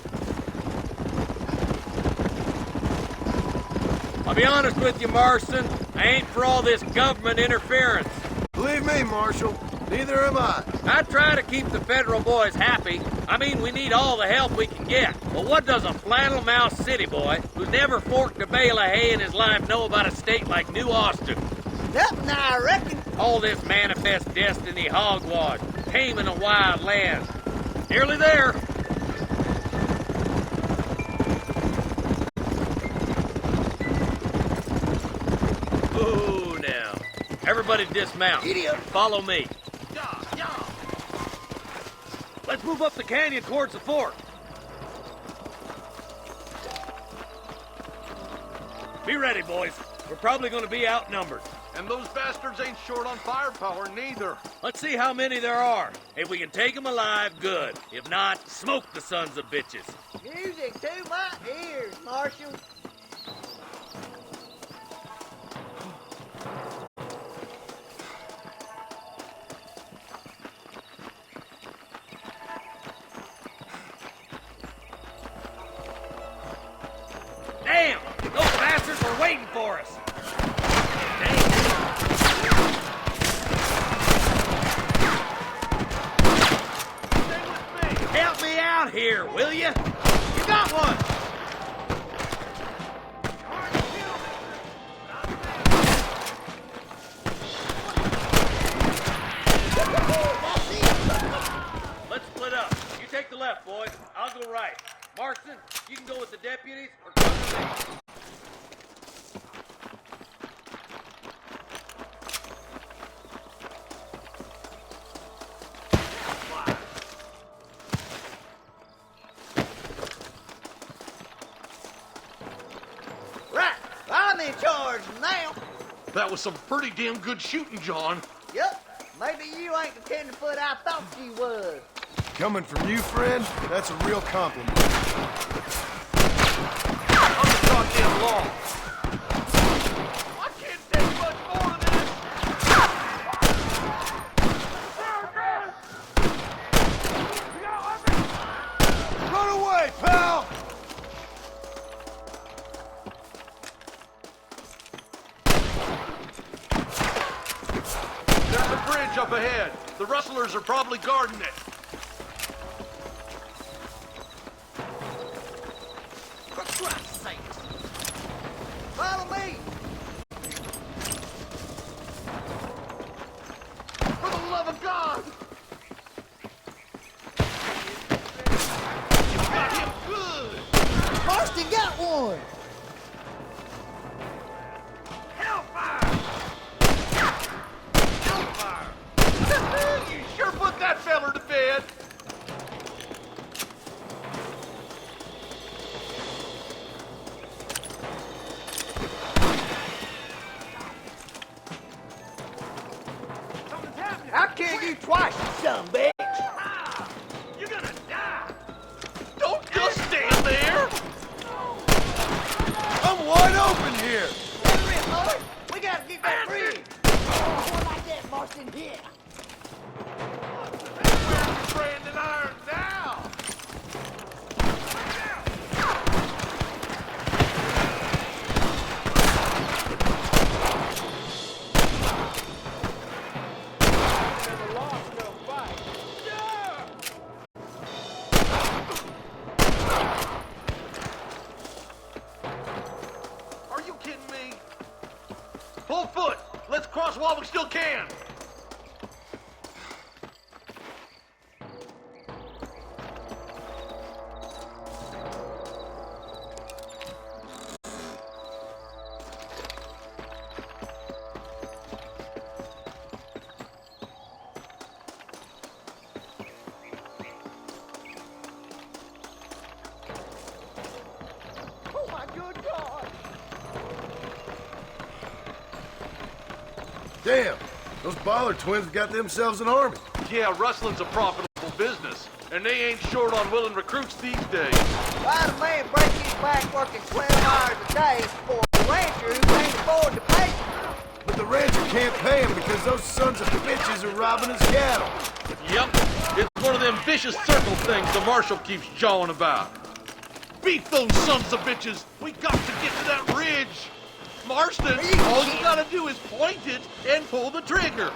I'll be honest with you, Marston. I ain't for all this government interference. Believe me, Marshal, neither am I. I try to keep the federal boys happy. I mean, we need all the help we can get. But what does a flannel-mouthed city boy who's never forked a bale of hay in his life know about a state like New Austin? Nothing, I reckon. All this manifest destiny hogwash, taming a wild land. Nearly there. Ooh, now. Everybody dismount. Idiot. Follow me. Let's move up the canyon towards the fort. Be ready, boys. We're probably going to be outnumbered. And those bastards ain't short on firepower, neither. Let's see how many there are. If we can take them alive, good. If not, smoke the sons of bitches. Music to my ears, Marshal. Damn! Those bastards were waiting for us. Help me out here, will you? You got one! Let's split up. You take the left, boys. I'll go right. Marston, you can go with the deputies or come with me. Right, I'm in charge now. That was some pretty damn good shooting, John. Yup, maybe you ain't the tenderfoot I thought you was. Coming from you, friend, that's a real compliment. I'm the goddamn law. I can't take much more of this. rustlers are probably guarding it. For Christ's sake! Follow me! For the love of God! You got him good! Marston got one! Hellfire! Hellfire! You sure put that feller to bed! Something's happening. I'll kill you twice, you son of a bitch! You're gonna die. Don't just stand there! I'm wide open here! Hurry up, boy! We gotta get that bridge! Oh, more like that, Marston, here! Where's Brandon Iron now? Never lost no fight. Are you kidding me? Full foot! Let's cross while we still can! Oh, my good God! Damn, those Bollard twins have got themselves an army. Yeah, rustling's a profitable business, and they ain't short on willing recruits these days. Why'd a man break his back working 12 hours a day for a rancher who can't afford to pay him? But the rancher can't pay him because those sons of bitches are robbing his cattle. Yep, it's one of them vicious circle things the marshal keeps jawing about. Beat those sons of bitches! We got to get to that ridge! Marston, all you gotta do is point it and pull the trigger.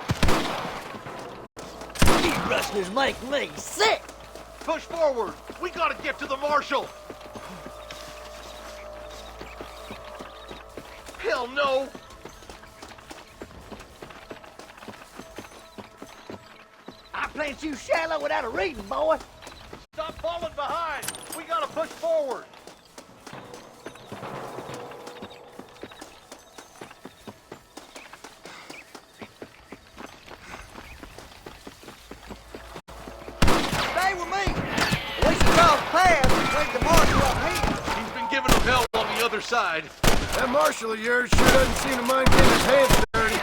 You rustlers make me sick! Push forward! We gotta get to the marshal! Hell no! I plant you shallow without a reading, boy. Stop falling behind! We gotta push forward! Stay with me. We should cross paths between the marshal up here. He's been giving them hell on the other side. That marshal of yours sure doesn't seem to mind getting his hands dirty.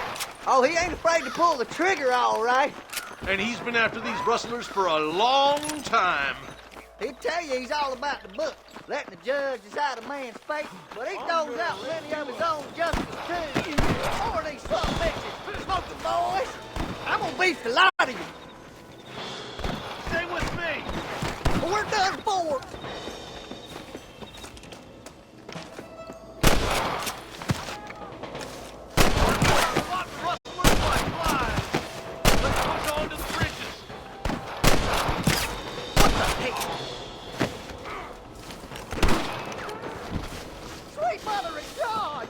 Oh, he ain't afraid to pull the trigger, all right. And he's been after these rustlers for a long time. He'd tell you he's all about the book, letting the judge decide a man's fate, but he throws out plenty of his own justice, too. More of these son of bitches. Smoking boys. I'm gonna beat the lot of you. Stay with me. We're done for. What rustlers like flies? Let's push on to the bridges. What the heck? Sweet mother of God!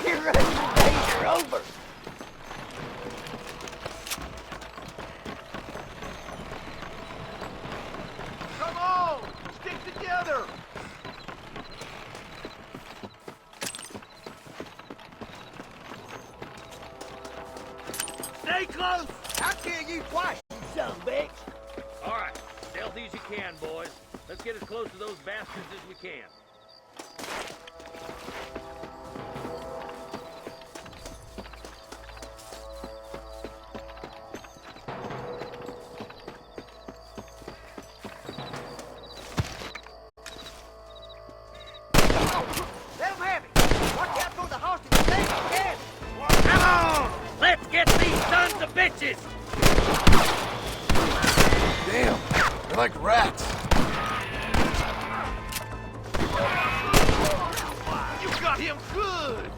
Your rusting days are over. Come on! Stick together! Stay close. I'll kill you twice, you son of a bitch. All right, stealthy as you can, boys. Let's get as close to those bastards as we can. Let 'em have it. Watch out for the hostage again. Come on! Let's get these sons of bitches! Damn, they're like rats. You got him good!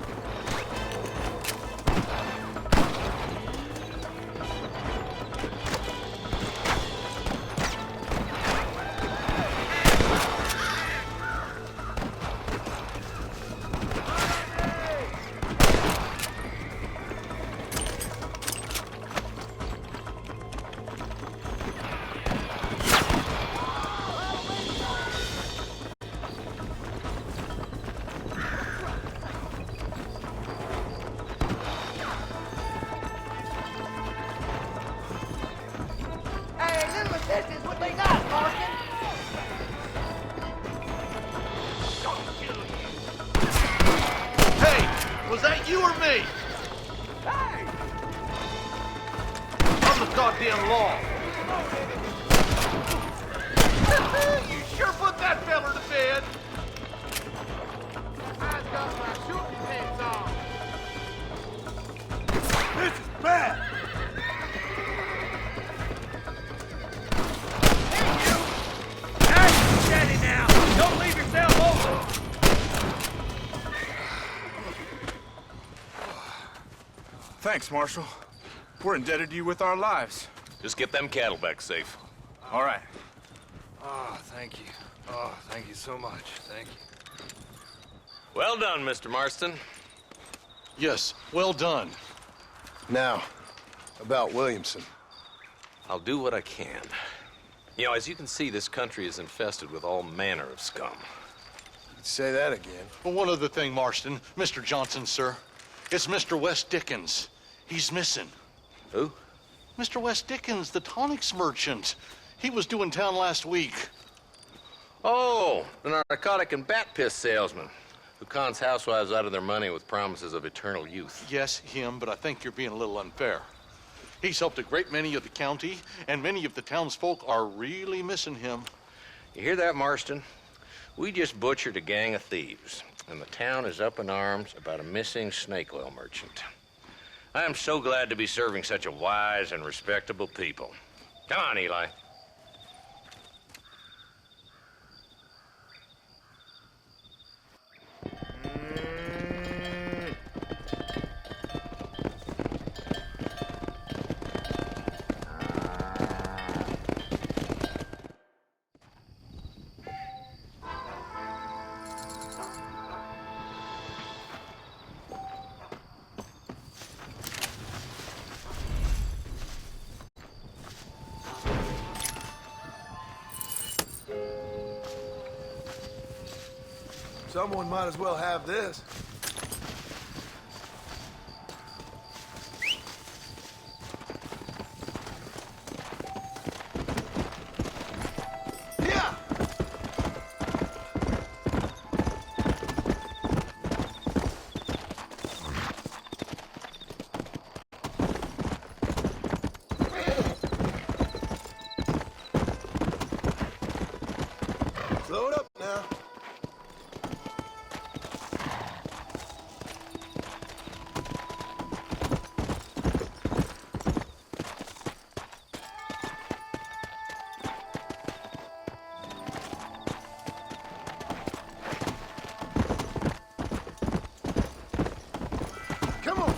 You or me? Hey! I'm the goddamn law. You sure put that feller to bed. I've got my shooting pants on. This is bad. Hey, steady now! Don't leave yourself open! Thanks, Marshal. We're indebted to you with our lives. Just get them cattle back safe. All right. Oh, thank you. Oh, thank you so much. Thank you. Well done, Mr. Marston. Yes, well done. Now, about Williamson. I'll do what I can. You know, as you can see, this country is infested with all manner of scum. Say that again. Well, one other thing, Marston. Mr. Johnson, sir. It's Mr. West Dickens. He's missing. Who? Mr. West Dickens, the tonics merchant. He was due in town last week. Oh, the narcotic and bat piss salesman who cons housewives out of their money with promises of eternal youth. Yes, him, but I think you're being a little unfair. He's helped a great many of the county, and many of the townsfolk are really missing him. You hear that, Marston? We just butchered a gang of thieves, and the town is up in arms about a missing snake oil merchant. I am so glad to be serving such a wise and respectable people. Come on, Eli. Someone might as well have this. Yeah! Slow it up now. Come on.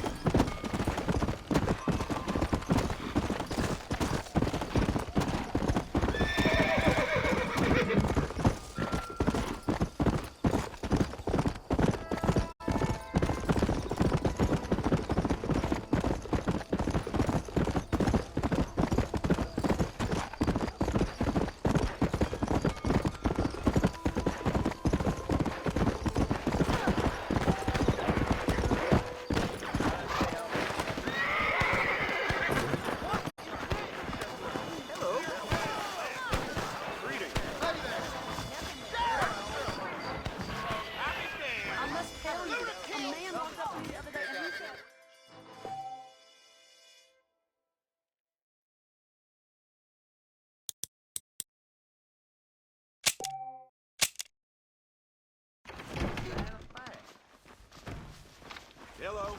I must tell you, a man walked up to me the other day and he said... Hello.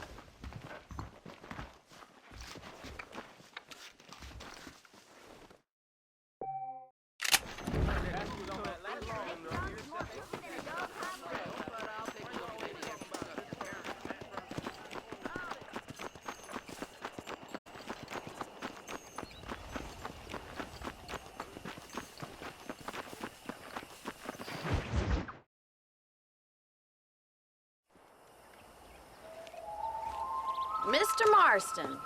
Mr. Marston,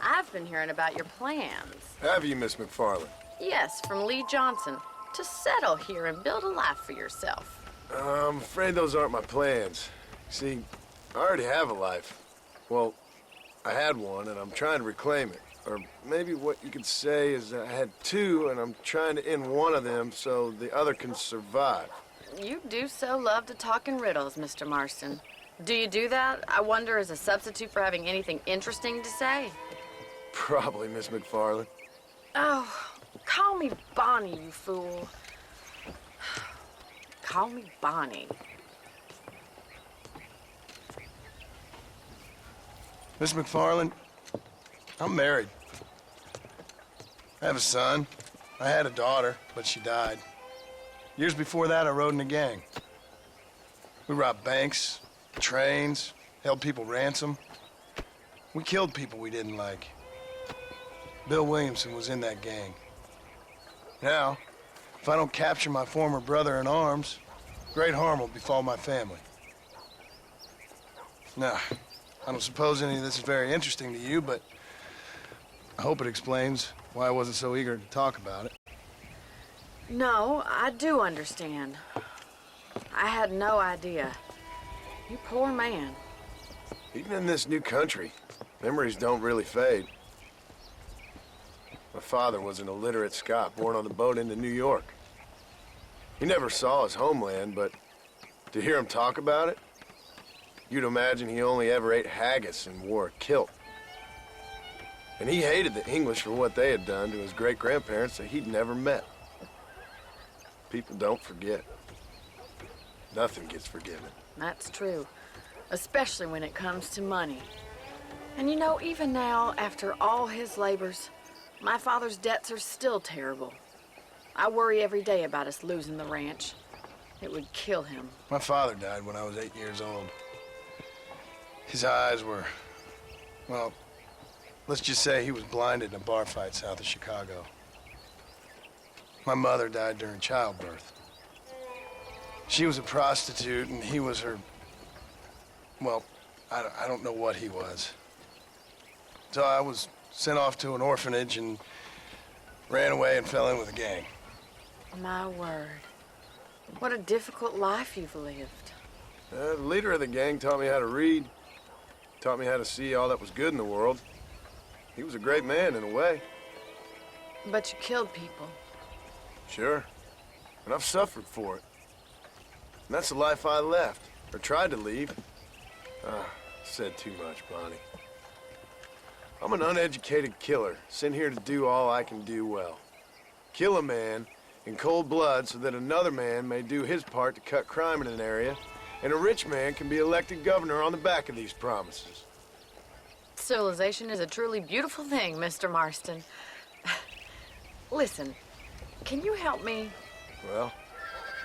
I've been hearing about your plans. Have you, Miss McFarland? Yes, from Lee Johnson, to settle here and build a life for yourself. I'm afraid those aren't my plans. See, I already have a life. Well, I had one, and I'm trying to reclaim it. Or maybe what you could say is that I had two, and I'm trying to end one of them so the other can survive. You do so love to talk in riddles, Mr. Marston. Do you do that? I wonder, as a substitute for having anything interesting to say? Probably, Miss McFarland. Oh, call me Bonnie, you fool. Call me Bonnie. Miss McFarland, I'm married. I have a son. I had a daughter, but she died. Years before that, I rode in a gang. We robbed banks, trains, held people ransom. We killed people we didn't like. Bill Williamson was in that gang. Now, if I don't capture my former brother in arms, great harm will befall my family. Now, I don't suppose any of this is very interesting to you, but I hope it explains why I wasn't so eager to talk about it. No, I do understand. I had no idea. You poor man. Even in this new country, memories don't really fade. My father was an illiterate Scot born on the boat into New York. He never saw his homeland, but to hear him talk about it, you'd imagine he only ever ate haggis and wore a kilt. And he hated the English for what they had done to his great-grandparents that he'd never met. People don't forget. Nothing gets forgiven. That's true, especially when it comes to money. And you know, even now, after all his labors, my father's debts are still terrible. I worry every day about us losing the ranch. It would kill him. My father died when I was 8 years old. His eyes were, well, let's just say he was blinded in a bar fight south of Chicago. My mother died during childbirth. She was a prostitute, and he was her, well, I don't know what he was. So I was sent off to an orphanage and ran away and fell in with a gang. My word. What a difficult life you've lived. The leader of the gang taught me how to read, taught me how to see all that was good in the world. He was a great man in a way. But you killed people. Sure. And I've suffered for it. And that's the life I left, or tried to leave. Said too much, Bonnie. I'm an uneducated killer, sent here to do all I can do well. Kill a man in cold blood so that another man may do his part to cut crime in an area, and a rich man can be elected governor on the back of these promises. Civilization is a truly beautiful thing, Mr. Marston. Listen, can you help me? Well,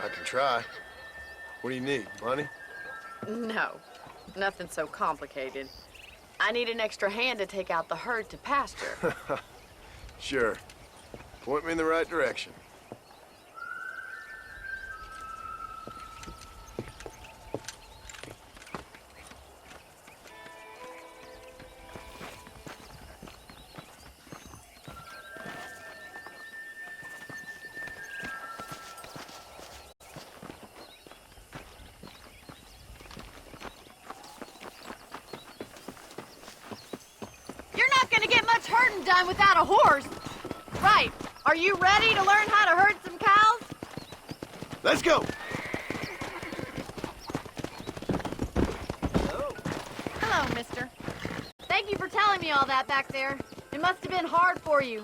I can try. What do you need, money? No, nothing so complicated. I need an extra hand to take out the herd to pasture. Sure. Point me in the right direction. Herding done without a horse. Right. Are you ready to learn how to herd some cows? Let's go. Hello, mister. Thank you for telling me all that back there. It must have been hard for you.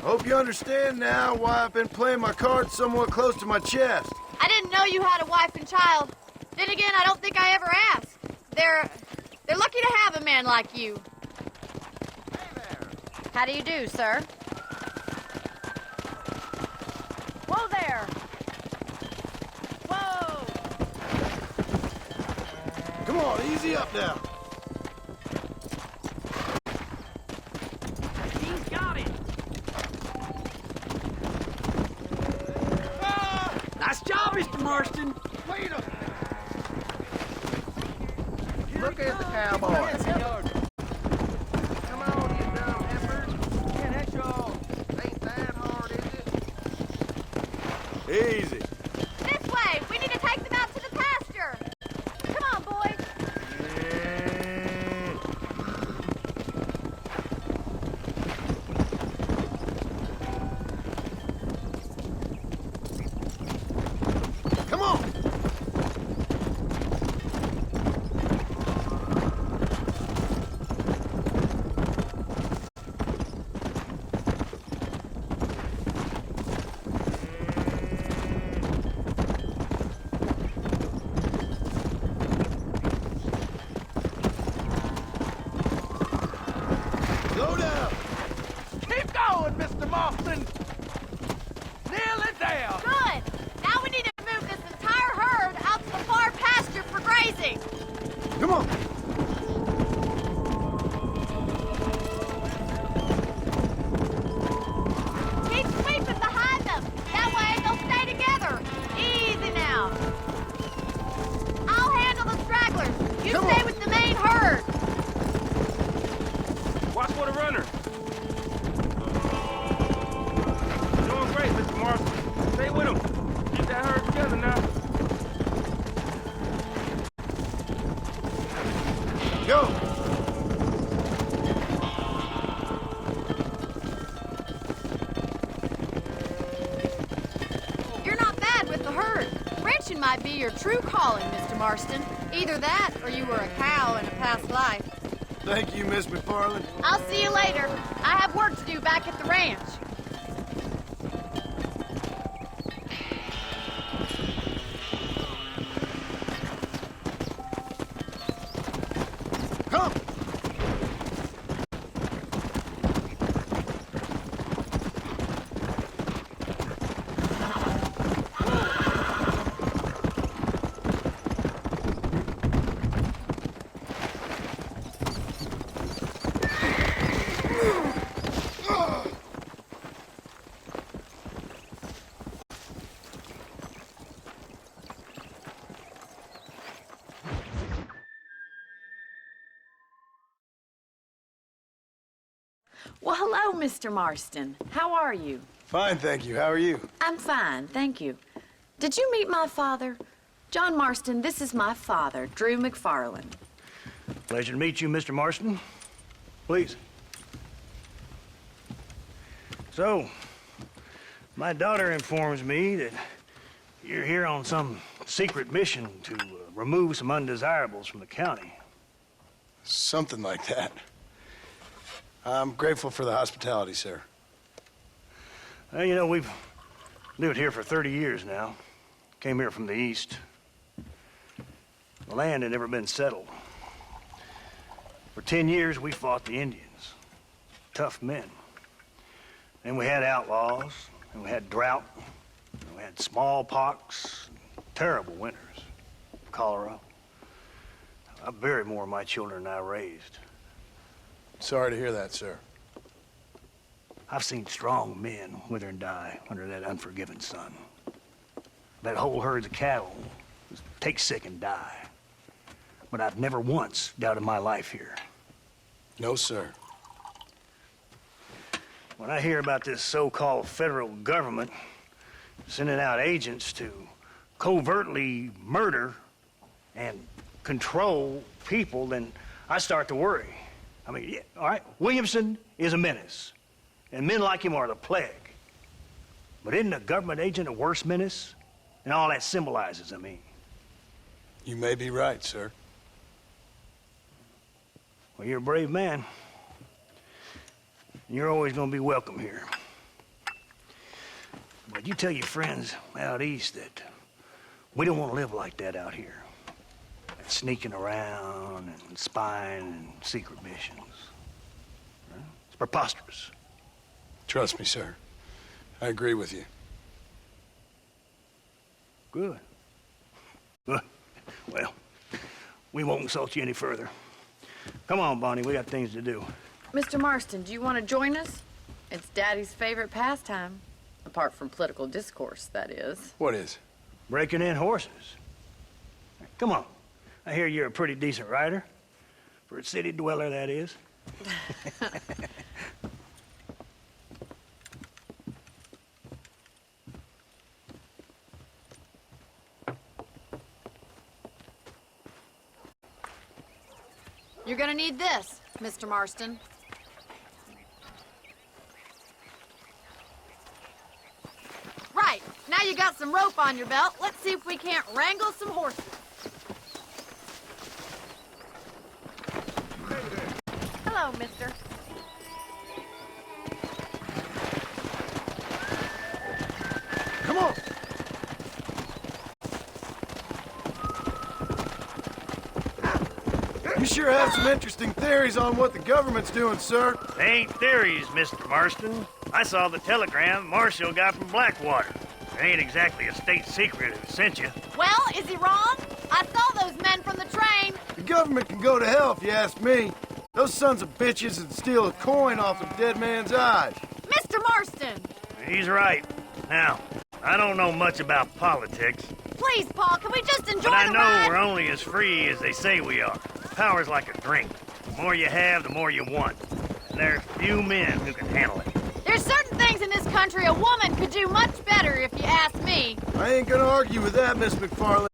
Hope you understand now why I've been playing my cards somewhat close to my chest. I didn't know you had a wife and child. Then again, I don't think I ever asked. They're lucky to have a man like you. How do you do, sir? Whoa there! Whoa! Come on, easy up now. He's got it! Nice job, Mr. Marston. Wait a Look at the cowboy. Come on, you dumb heifers. Yeah, that's y'all. Ain't that hard, is it? Easy. This way! We need to take them out to the pasture! Come on, boys! Come on! Marston! Nail it down! Good! Now we need to move this entire herd out to the far pasture for grazing. Come on. Keep sweeping behind them. That way they'll stay together. Easy now. I'll handle the stragglers. You stay with the main herd. Watch for the runner. Doing great, Mr. Marston. Stay with him. Keep that herd together now. Go! You're not bad with the herd. Ranching might be your true calling, Mr. Marston. Either that, or you were a cow in a past life. Thank you, Miss McFarland. I'll see you later. I have work to do back at the ranch. Come! Well, hello, Mr. Marston. How are you? Fine, thank you. How are you? I'm fine, thank you. Did you meet my father? John Marston, this is my father, Drew McFarland. Pleasure to meet you, Mr. Marston. Please. So, my daughter informs me that you're here on some secret mission to remove some undesirables from the county. Something like that. I'm grateful for the hospitality, sir. Well, you know, we've lived here for 30 years now. Came here from the east. The land had never been settled. For 10 years, we fought the Indians. Tough men. And we had outlaws, and we had drought, and we had smallpox, terrible winters, cholera. I buried more of my children than I raised. Sorry to hear that, sir. I've seen strong men wither and die under that unforgiving sun. That whole herds of cattle just take sick and die. But I've never once doubted my life here. No, sir. When I hear about this so-called federal government sending out agents to covertly murder and control people, then I start to worry. I mean, yeah, all right, Williamson is a menace, and men like him are the plague. But isn't a government agent a worse menace? And all that symbolizes, I mean. You may be right, sir. Well, you're a brave man. You're always gonna be welcome here. But you tell your friends out east that we don't want to live like that out here. Sneaking around and spying and secret missions. Right? It's preposterous. Trust me, sir. I agree with you. Good. Good. Well, we won't insult you any further. Come on, Bonnie, we got things to do. Mr. Marston, do you want to join us? It's Daddy's favorite pastime. Apart from political discourse, that is. What is? Breaking in horses. Come on. I hear you're a pretty decent rider. For a city dweller, that is. You're gonna need this, Mr. Marston. Right, now you got some rope on your belt. Let's see if we can't wrangle some horses. Hello, mister. Come on! You sure have some interesting theories on what the government's doing, sir. They ain't theories, Mr. Marston. I saw the telegram Marshall got from Blackwater. It ain't exactly a state secret who sent you. Well, is he wrong? I saw those men from the train. The government can go to hell if you ask me. Those sons of bitches would steal a coin off a dead man's eyes. Mr. Marston! He's right. Now, I don't know much about politics. Please, Paul, can we just enjoy But I the know ride? we're only as free as they say we are. Power's like a drink. The more you have, the more you want. And there are few men who can handle it. There's certain things in this country a woman could do much better, if you ask me. I ain't gonna argue with that, Miss McFarland.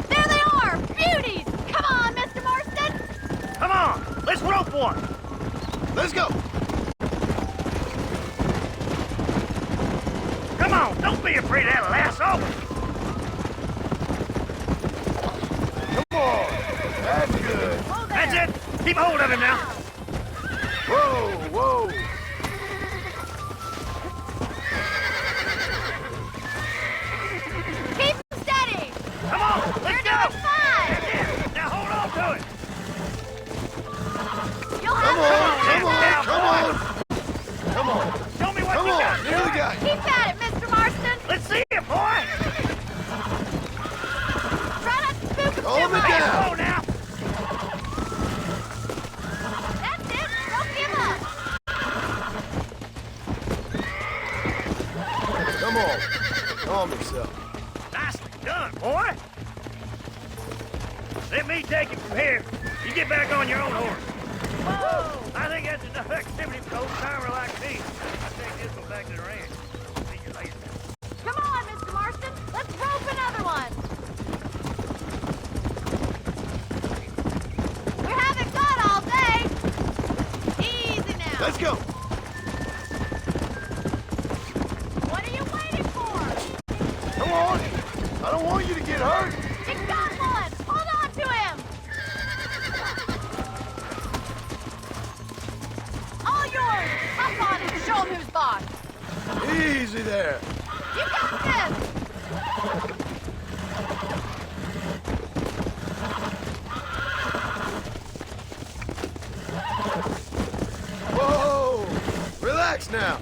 There they are! Beauties! Come on, Mr. Marston! Come on, let's rope one. Let's go. Come on, don't be afraid of that lasso. Come on. That's good. That's it. Keep a hold of him now. Whoa, whoa. Keep them steady! Come on, You're let's doing go. fine! Now hold on to it. You'll have Come on, come on. Come on. Show me what Come you on, got. nearly got you. Keep at it, Mr. Marston! Let's see it, boy. Try not to spook him Hold too it much! down. Slow now. That's it! Don't give up! Come on. Calm yourself. Nicely done, boy. Let me take it from here. You get back on your own horse. Whoa! I think that's enough activity for an old-timer like me. I'll take this one back to the ranch. See you later. Come on, Mr. Marston! Let's rope another one! We haven't got all day! Easy now! Let's go. What are you waiting for? Come on. I don't want you to get hurt. You got one! Hold on to him! All yours! Hop on and show him who's boss! Easy there. You got this! Whoa. Relax now.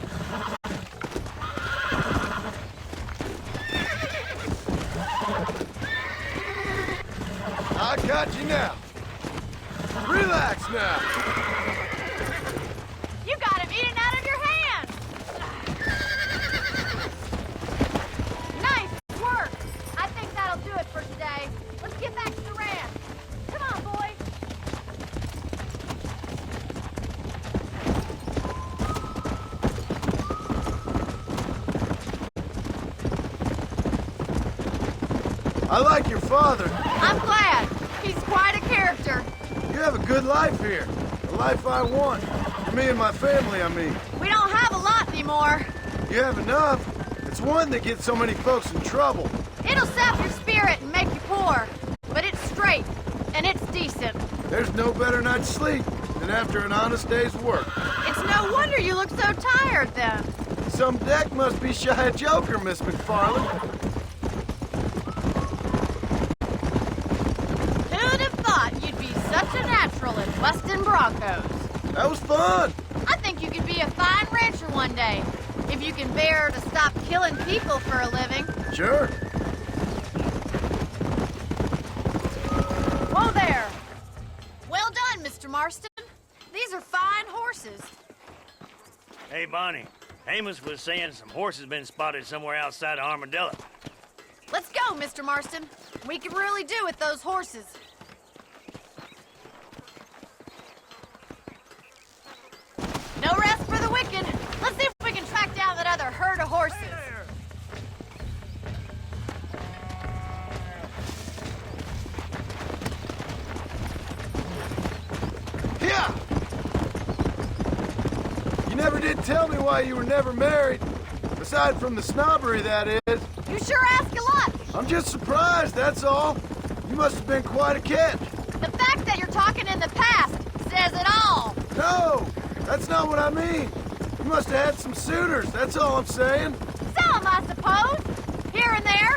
I got you now. Relax now. You got him eating out of your hand! Nice work! I think that'll do it for today. Let's get back to the ranch. Come on, boys. I like your father. I'm glad. He's quite a character. You have a good life here. A life I want. For me and my family, I mean. We don't have a lot anymore. You have enough. It's one that gets so many folks in trouble. It'll sap your spirit and make you poor. But it's straight, and it's decent. There's no better night's sleep than after an honest day's work. It's no wonder you look so tired then. Some deck must be shy of Joker, Miss McFarland. Who'd have thought you'd be such a natural at busting Broncos? That was fun. I think you could be a fine rancher one day, if you can bear to stop killing people for a living. Sure. Whoa there! Well done, Mr. Marston. These are fine horses. Hey, Bonnie. Amos was saying some horses been spotted somewhere outside of Armadillo. Let's go, Mr. Marston. We can really do with those horses. No rest for the wicked. Let's see if we can track down that other herd of horses. Yeah. You never did tell me why you were never married. Aside from the snobbery, that is. You sure ask a lot. I'm just surprised, that's all. You must have been quite a catch. The fact that you're talking in the past That's not what I mean. You must have had some suitors, that's all I'm saying. Some, I suppose. Here and there.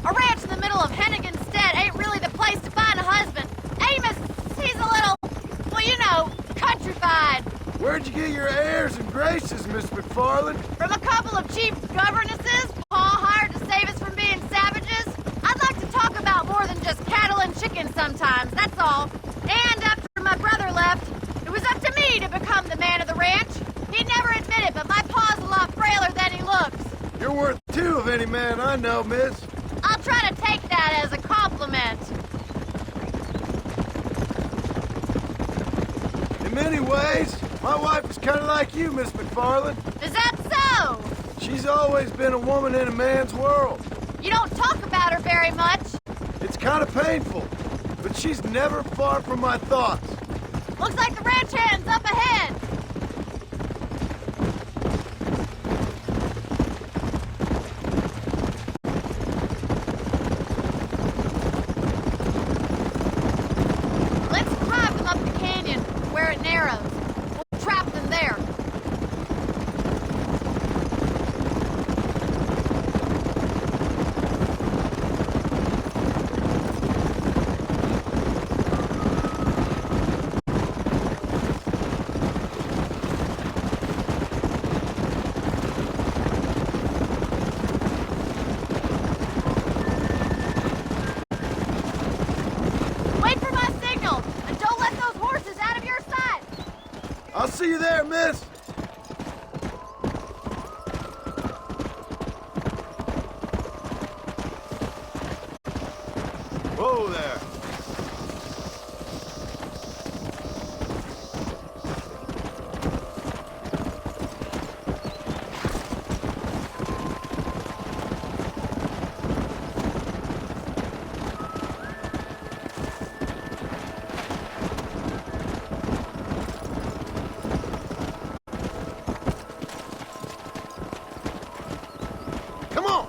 A ranch in the middle of Hennigan's Stead ain't really the place to find a husband. Amos, he's a little, well, you know, countrified. Where'd you get your airs and graces, Miss McFarland? From a couple of cheap governesses Pa hired to save us from being savages. I'd like to talk about more than just cattle and chickens sometimes, that's all. And after my brother left, it was up to me to become the man of the ranch. He'd never admit it, but my pa's a lot frailer than he looks. You're worth two of any man I know, miss. I'll try to take that as a compliment. In many ways, my wife is kind of like you, Miss McFarland. Is that so? She's always been a woman in a man's world. You don't talk about her very much. It's kind of painful, but she's never far from my thoughts. Looks like the ranch hand's up ahead. Let's drive them up the canyon where it narrows. We'll trap them there. Wait for my signal, and don't let those horses out of your sight. I'll see you there, miss. Whoa there. Come on!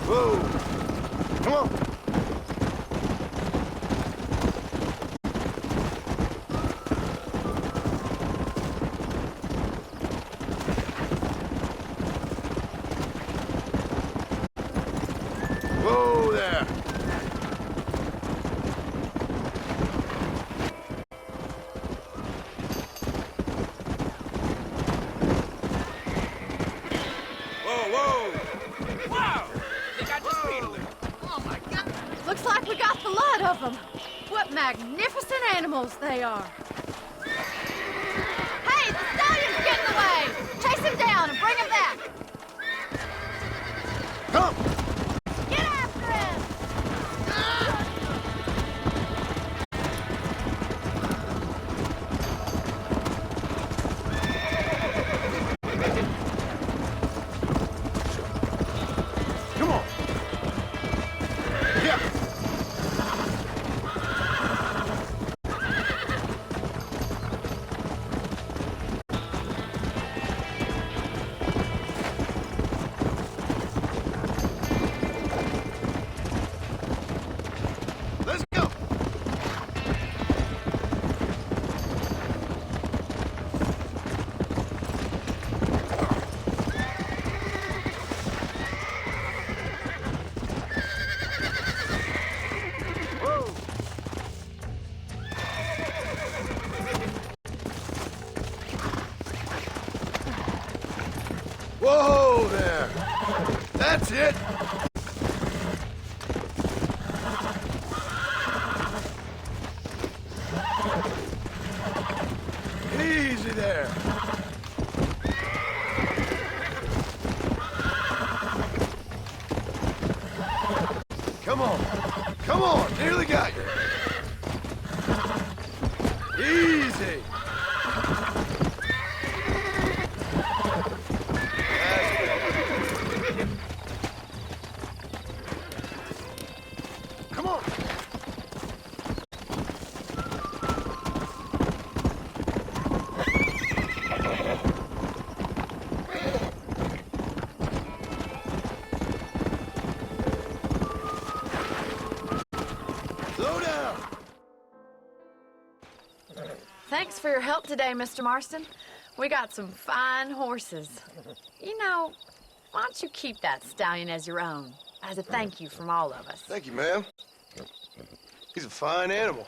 Whoa! Come on! Whoa there! Whoa! Wow! They got the speed limit. Oh my God! Looks like we got the lot of them. What magnificent animals they are. Hey, the stallion's getting away! Chase him down and bring him back! Come! Get after him! Come on! Yeah! Let's go! Whoa! Whoa there! That's it! Easy there! Come on! Come on! Nearly got you! Easy! Come on! Thanks for your help today, Mr. Marston. We got some fine horses. You know, why don't you keep that stallion as your own, as a thank you from all of us? Thank you, ma'am. He's a fine animal.